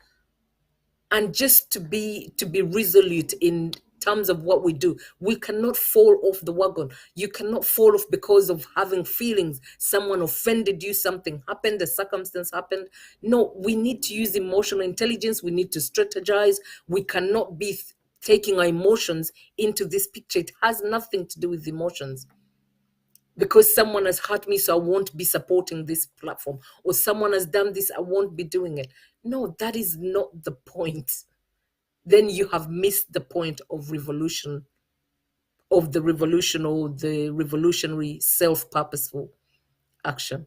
and just to be resolute in terms of what we do. We cannot fall off the wagon. You cannot fall off because of having feelings. Someone offended you, something happened, a circumstance happened. No, we need to use emotional intelligence. We need to strategize. We cannot be taking our emotions into this picture. It has nothing to do with emotions. Because someone has hurt me, so I won't be supporting this platform, or someone has done this, I won't be doing it. No, that is not the point. Then you have missed the point of revolution, of the revolution, or the revolutionary self-purposeful action.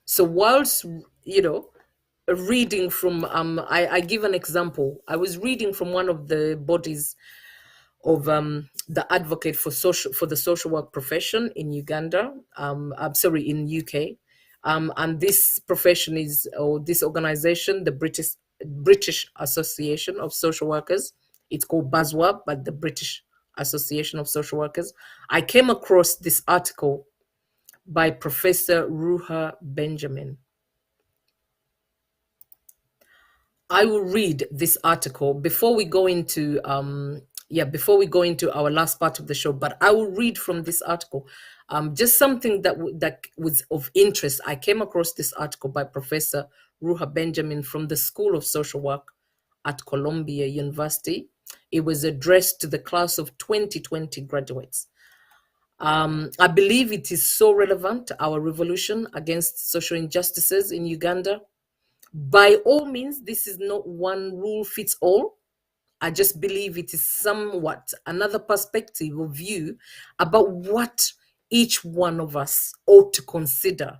So whilst, reading from, I give an example. I was reading from one of the bodies of the advocate for the social work profession in Uganda. I'm sorry, in UK. And this profession is, or this organization, the British Association of Social Workers. It's called BASWA, but the British Association of Social Workers. I came across this article by Professor Ruha Benjamin. I will read this article before we go into our last part of the show. But I will read from this article, just something that was of interest. I came across this article by Professor Ruha Benjamin from the School of Social Work at Columbia University. It was addressed to the class of 2020 graduates. I believe it is so relevant to our revolution against social injustices in Uganda. By all means, this is not one rule fits all. I just believe it is somewhat another perspective or view about what each one of us ought to consider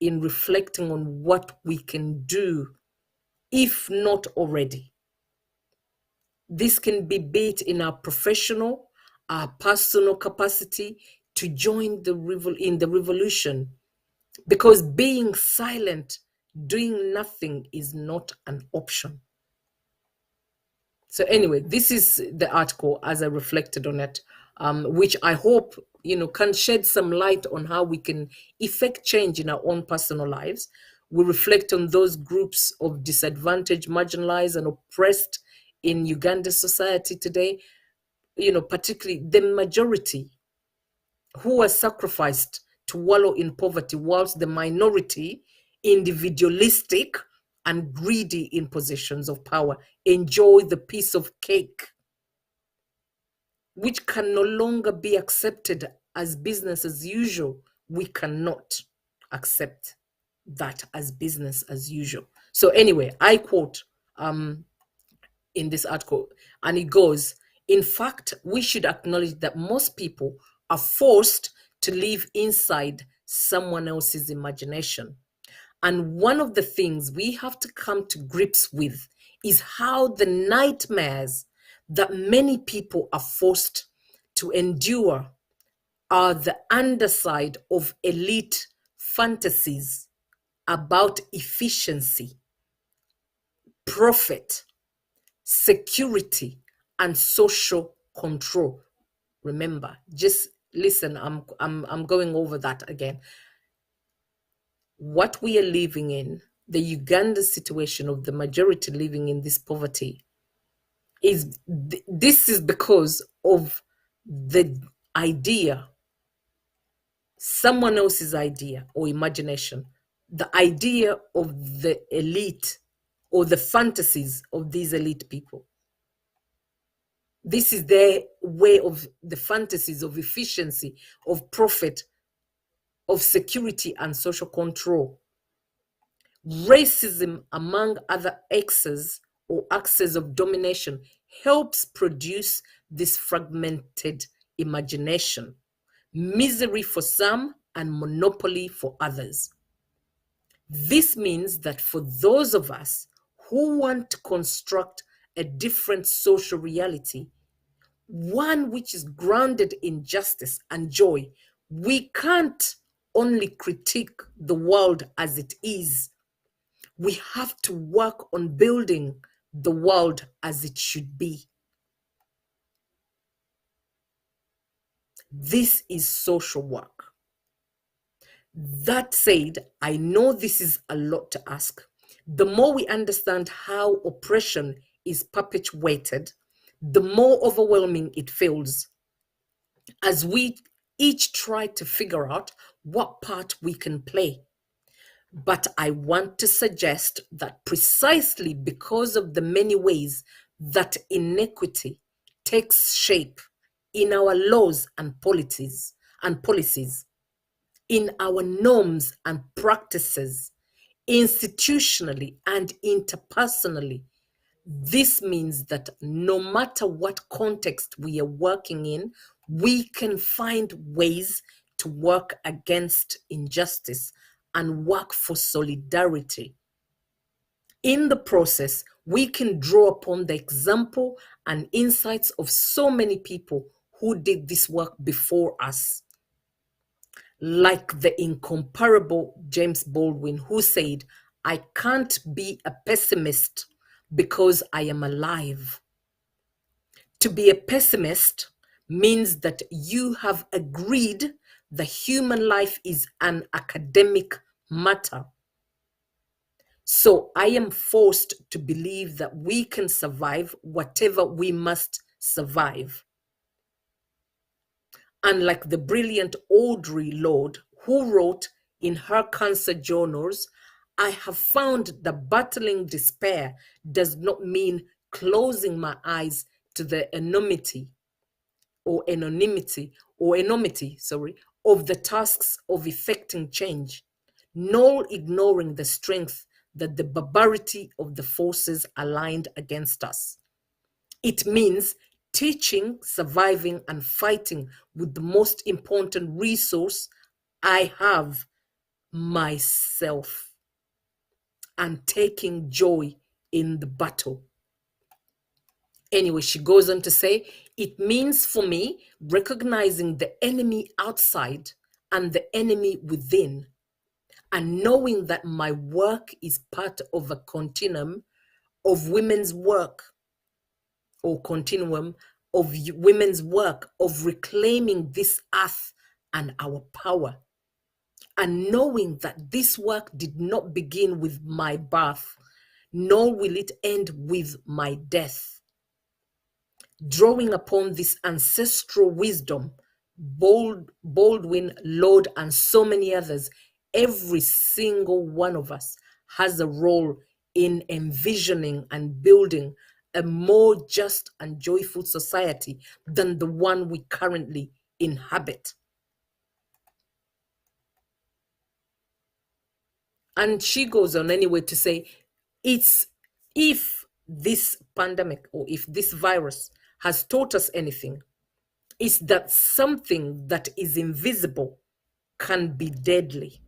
in reflecting on what we can do, if not already. This can be built in our professional, our personal capacity to join in the revolution, because being silent, doing nothing is not an option. So anyway, this is the article as I reflected on it, which I hope, can shed some light on how we can effect change in our own personal lives. We reflect on those groups of disadvantaged, marginalized, and oppressed in Uganda society today, particularly the majority who are sacrificed to wallow in poverty, whilst the minority, individualistic and greedy in positions of power, enjoy the piece of cake, which can no longer be accepted as business as usual. We cannot accept that as business as usual. So anyway, I quote in this article, and it goes, in fact, we should acknowledge that most people are forced to live inside someone else's imagination. And one of the things we have to come to grips with is how the nightmares that many people are forced to endure are the underside of elite fantasies about efficiency, profit, security, and social control. Remember, just listen, I'm going over that again. What we are living in, the Uganda situation of the majority living in this poverty, this is because of the idea, someone else's idea or imagination, the idea of the elite or the fantasies of these elite people. This is their way of the fantasies of efficiency, of profit, of security and social control. Racism, among other axes or axes of domination, helps produce this fragmented imagination, misery for some and monopoly for others. This means that for those of us who want to construct a different social reality, one which is grounded in justice and joy, we can't only critique the world as it is. We have to work on building the world as it should be. This is social work. That said, I know this is a lot to ask. The more we understand how oppression is perpetuated, the more overwhelming it feels, as we each try to figure out what part we can play. But I want to suggest that precisely because of the many ways that inequity takes shape in our laws and policies, in our norms and practices, institutionally and interpersonally, this means that no matter what context we are working in, we can find ways to work against injustice and work for solidarity. In the process, we can draw upon the example and insights of so many people who did this work before us, like the incomparable James Baldwin, who said, "I can't be a pessimist because I am alive." To be a pessimist means that you have agreed the human life is an academic matter. So I am forced to believe that we can survive whatever we must survive. Unlike the brilliant Audre Lorde, who wrote in her cancer journals, "I have found that battling despair does not mean closing my eyes to the enormity of the tasks of effecting change, nor ignoring the strength that the barbarity of the forces aligned against us. It means teaching, surviving, and fighting with the most important resource I have, myself, and taking joy in the battle." Anyway, she goes on to say, "It means for me recognizing the enemy outside and the enemy within, and knowing that my work is part of a continuum of women's work or continuum of women's work of reclaiming this earth and our power, and knowing that this work did not begin with my birth, nor will it end with my death. Drawing upon this ancestral wisdom, Baldwin, Lord, and so many others, every single one of us has a role in envisioning and building a more just and joyful society than the one we currently inhabit." And she goes on anyway to say, it's if this pandemic or if this virus has taught us anything, is that something that is invisible can be deadly.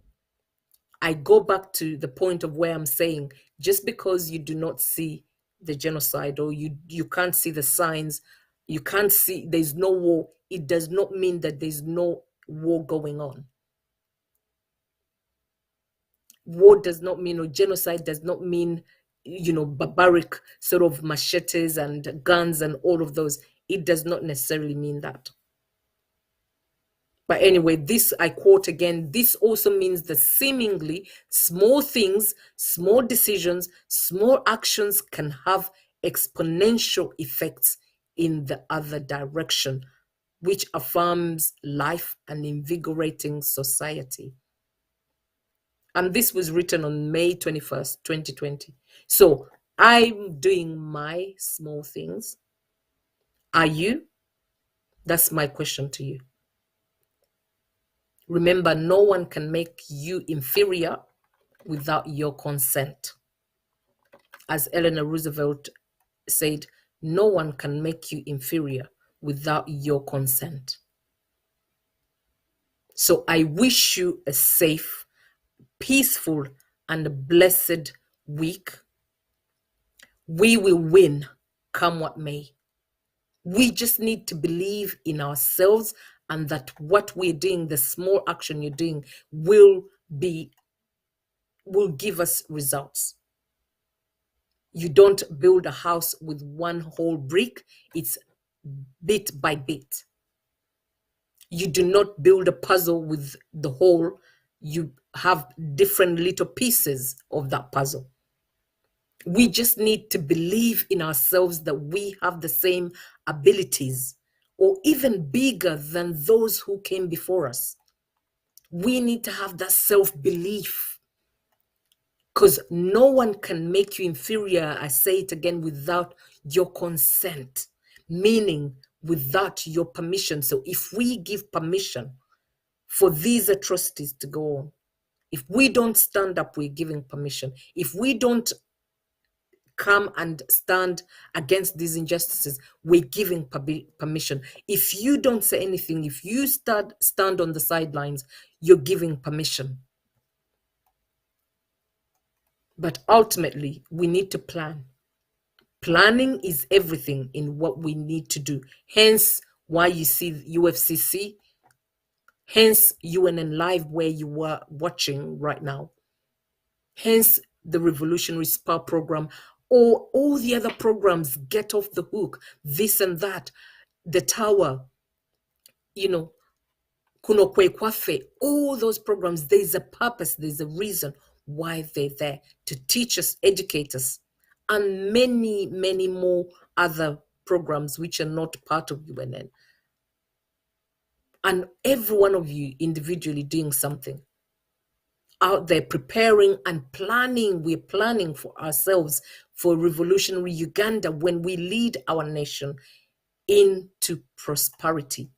I go back to the point of where I'm saying, just because you do not see the genocide, or you can't see the signs, you can't see there's no war, it does not mean that there's no war going on. War does not mean, or genocide does not mean, barbaric sort of machetes and guns and all of those. It does not necessarily mean that. But anyway, this, I quote again, "This also means that seemingly small things, small decisions, small actions can have exponential effects in the other direction, which affirms life and invigorating society." And this was written on May 21st, 2020. So I'm doing my small things. Are you? That's my question to you. Remember, no one can make you inferior without your consent. As Eleanor Roosevelt said, no one can make you inferior without your consent. So I wish you a safe, peaceful, and blessed week. We will win, come what may. We just need to believe in ourselves, and that what we're doing, the small action you're doing, will give us results. You don't build a house with one whole brick, it's bit by bit. You do not build a puzzle with the whole, you have different little pieces of that puzzle. We just need to believe in ourselves that we have the same abilities, or even bigger than those who came before us. We need to have that self-belief because no one can make you inferior, I say it again, without your consent, meaning without your permission. So if we give permission for these atrocities to go on, if we don't stand up, we're giving permission. If we don't come and stand against these injustices, we're giving permission. If you don't say anything, if you stand on the sidelines, you're giving permission. But ultimately, we need to plan. Planning is everything in what we need to do. Hence why you see UFCC, hence UNN Live, where you were watching right now, hence the Revolutionary Spa program, or all the other programs, Get Off the Hook, this and that, the Tower, you know, Kuno Kwe Kwafe, all those programs, there's a purpose, there's a reason why they're there, to teach us, educate us, and many, many more other programs which are not part of UNN. And every one of you individually doing something out there, preparing and planning. We're planning for ourselves for revolutionary Uganda when we lead our nation into prosperity.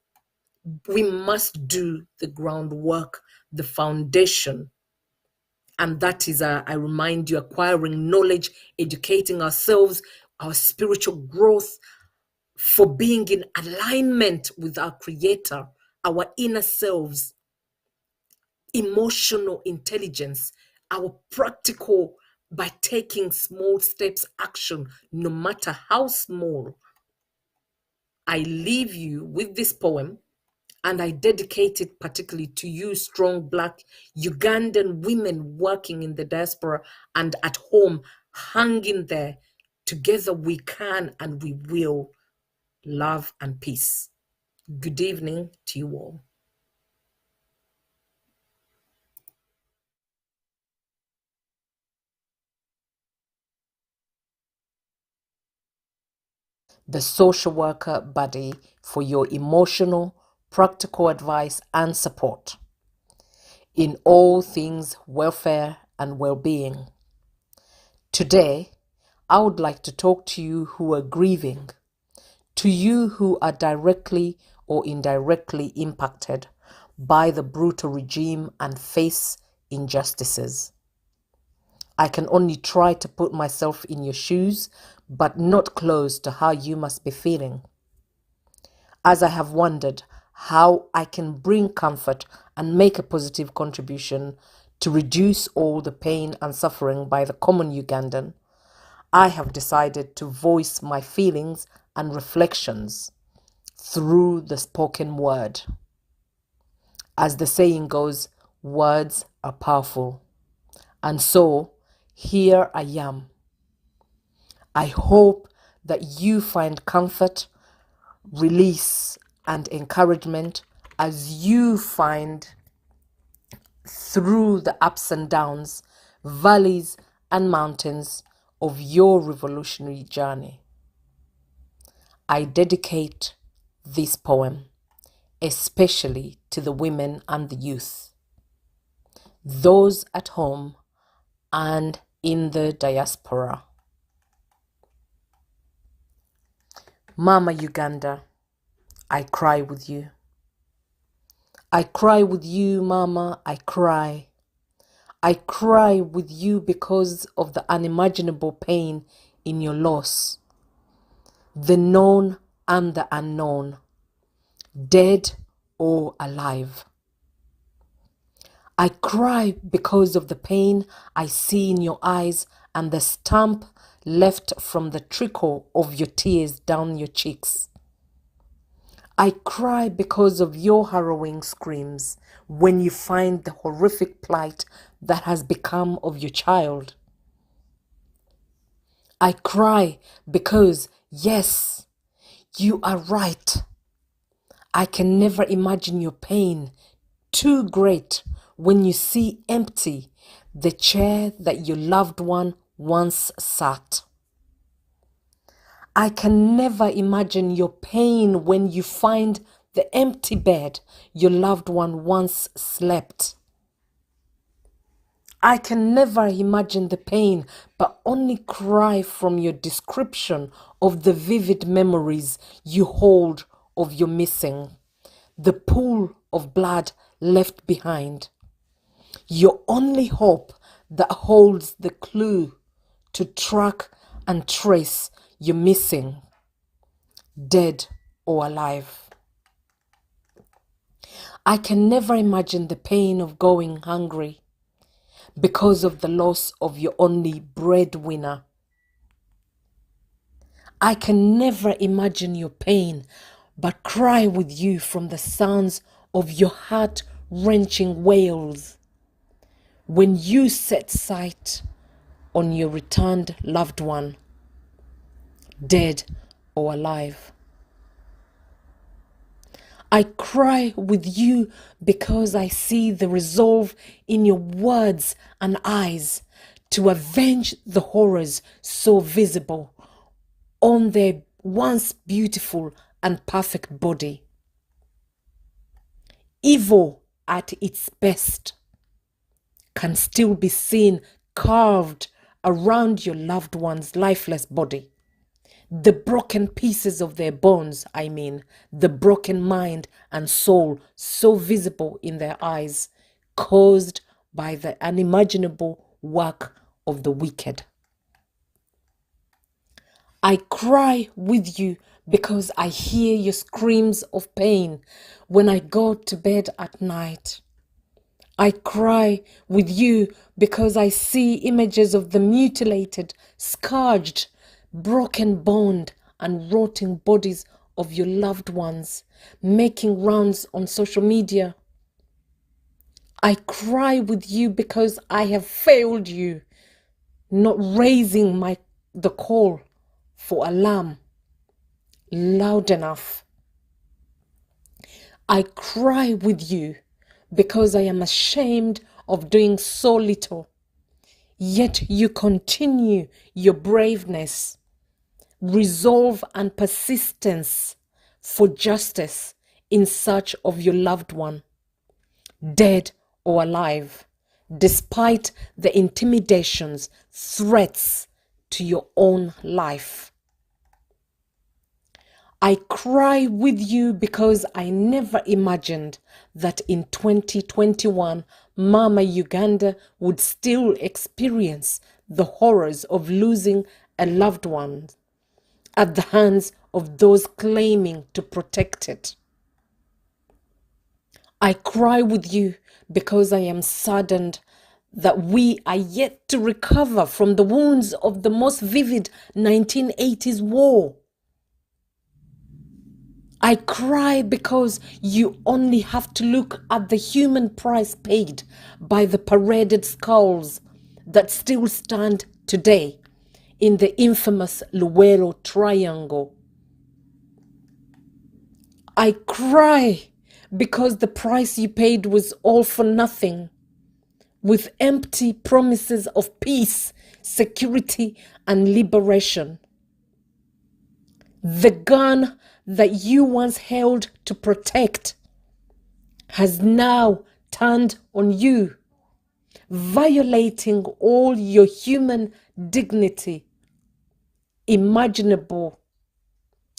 We must do the groundwork, the foundation. And that is, I remind you, acquiring knowledge, educating ourselves, our spiritual growth, for being in alignment with our Creator, our inner selves, emotional intelligence, our practical, by taking small steps, action, no matter how small. I leave you with this poem, and I dedicate it particularly to you, strong Black Ugandan women working in the diaspora and at home, hanging there. Together we can and we will. Love and peace. Good evening to you all. The social worker buddy for your emotional, practical advice and support in all things welfare and well-being. Today, I would like to talk to you who are grieving, to you who are directly or indirectly impacted by the brutal regime and face injustices. I can only try to put myself in your shoes, but not close to how you must be feeling. As I have wondered how I can bring comfort and make a positive contribution to reduce all the pain and suffering by the common Ugandan, I have decided to voice my feelings and reflections through the spoken word. As the saying goes, words are powerful. And so, here I am. I hope that you find comfort, release, and encouragement as you find through the ups and downs, valleys and mountains of your revolutionary journey. I dedicate this poem especially to the women and the youth, those at home and in the diaspora. Mama Uganda, I cry with you. I cry with you, Mama, I cry. I cry with you because of the unimaginable pain in your loss, the known and the unknown, dead or alive. I cry because of the pain I see in your eyes and the stamp left from the trickle of your tears down your cheeks. I cry because of your harrowing screams when you find the horrific plight that has become of your child. I cry because, yes, you are right. I can never imagine your pain too great when you see empty the chair that your loved one once sat. I can never imagine your pain when you find the empty bed your loved one once slept. I can never imagine the pain, but only cry from your description of the vivid memories you hold of your missing, the pool of blood left behind. Your only hope that holds the clue to track and trace your missing, dead or alive. I can never imagine the pain of going hungry because of the loss of your only breadwinner. I can never imagine your pain, but cry with you from the sounds of your heart-wrenching wails when you set sight on your returned loved one, dead or alive. I cry with you because I see the resolve in your words and eyes to avenge the horrors so visible on their once beautiful and perfect body. Evil at its best can still be seen carved around your loved one's lifeless body. The broken pieces of their bones, the broken mind and soul so visible in their eyes, caused by the unimaginable work of the wicked. I cry with you because I hear your screams of pain when I go to bed at night. I cry with you because I see images of the mutilated, scourged, broken boned and rotting bodies of your loved ones making rounds on social media. I cry with you because I have failed you, not raising the call for alarm loud enough. I cry with you because I am ashamed of doing so little, yet you continue your braveness, resolve and persistence for justice in search of your loved one, dead or alive, despite the intimidations, threats to your own life. I cry with you because I never imagined that in 2021, Mama Uganda would still experience the horrors of losing a loved one at the hands of those claiming to protect it. I cry with you because I am saddened that we are yet to recover from the wounds of the most vivid 1980s war. I cry because you only have to look at the human price paid by the paraded skulls that still stand today in the infamous Luwero Triangle. I cry because the price you paid was all for nothing, with empty promises of peace, security, and liberation. The gun that you once held to protect has now turned on you, violating all your human dignity imaginable.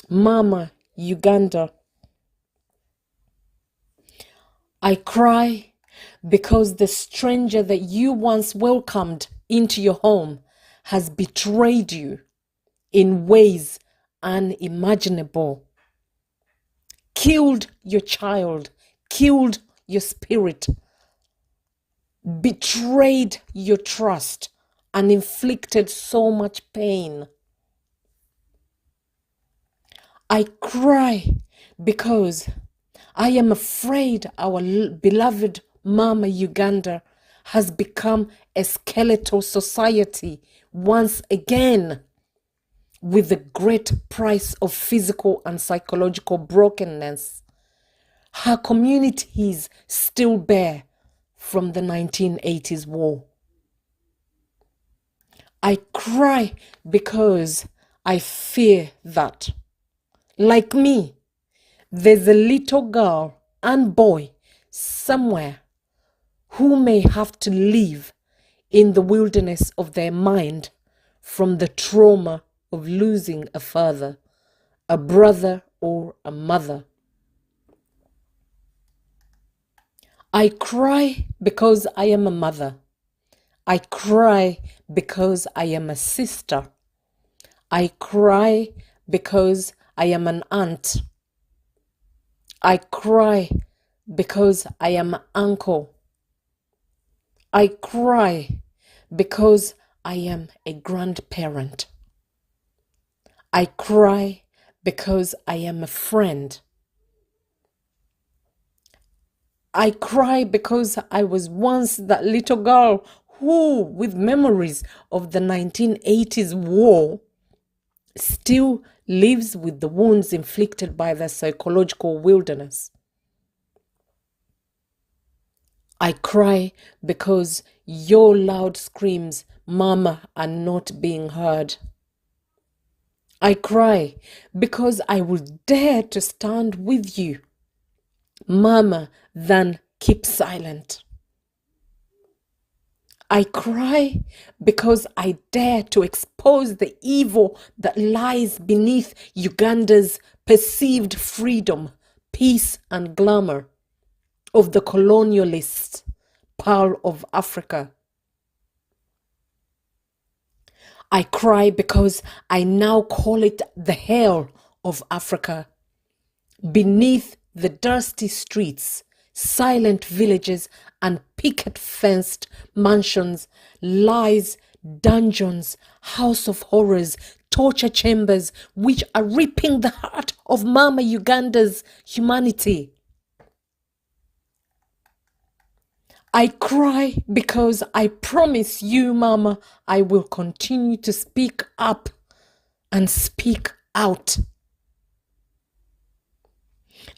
Mama Uganda. I cry because the stranger that you once welcomed into your home has betrayed you in ways unimaginable, killed your child, killed your spirit, betrayed your trust, and inflicted so much pain. I cry because I am afraid our beloved Mama Uganda has become a skeletal society once again, with the great price of physical and psychological brokenness her communities still bear from the 1980s war. I cry because I fear that, like me, there's a little girl and boy somewhere who may have to live in the wilderness of their mind from the trauma of losing a father, a brother, or a mother. I cry because I am a mother. I cry because I am a sister. I cry because I am an aunt. I cry because I am an uncle. I cry because I am a grandparent. I cry because I am a friend. I cry because I was once that little girl who, with memories of the 1980s war, still lives with the wounds inflicted by the psychological wilderness. I cry because your loud screams, Mama, are not being heard. I cry because I will dare to stand with you, Mama, than keep silent. I cry because I dare to expose the evil that lies beneath Uganda's perceived freedom, peace, and glamour of the colonialist Pearl of Africa. I cry because I now call it the hell of Africa. Beneath the dusty streets, silent villages, and picket-fenced mansions lies dungeons, house of horrors, torture chambers, which are ripping the heart of Mama Uganda's humanity. I cry because I promise you, Mama, I will continue to speak up and speak out.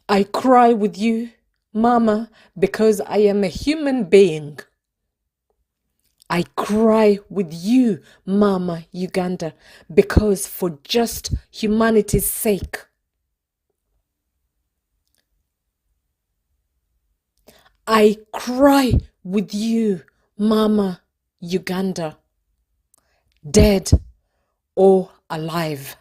I cry with you, Mama, because I am a human being. I cry with you, Mama Uganda, because for just humanity's sake. I cry with you, Mama Uganda, dead or alive.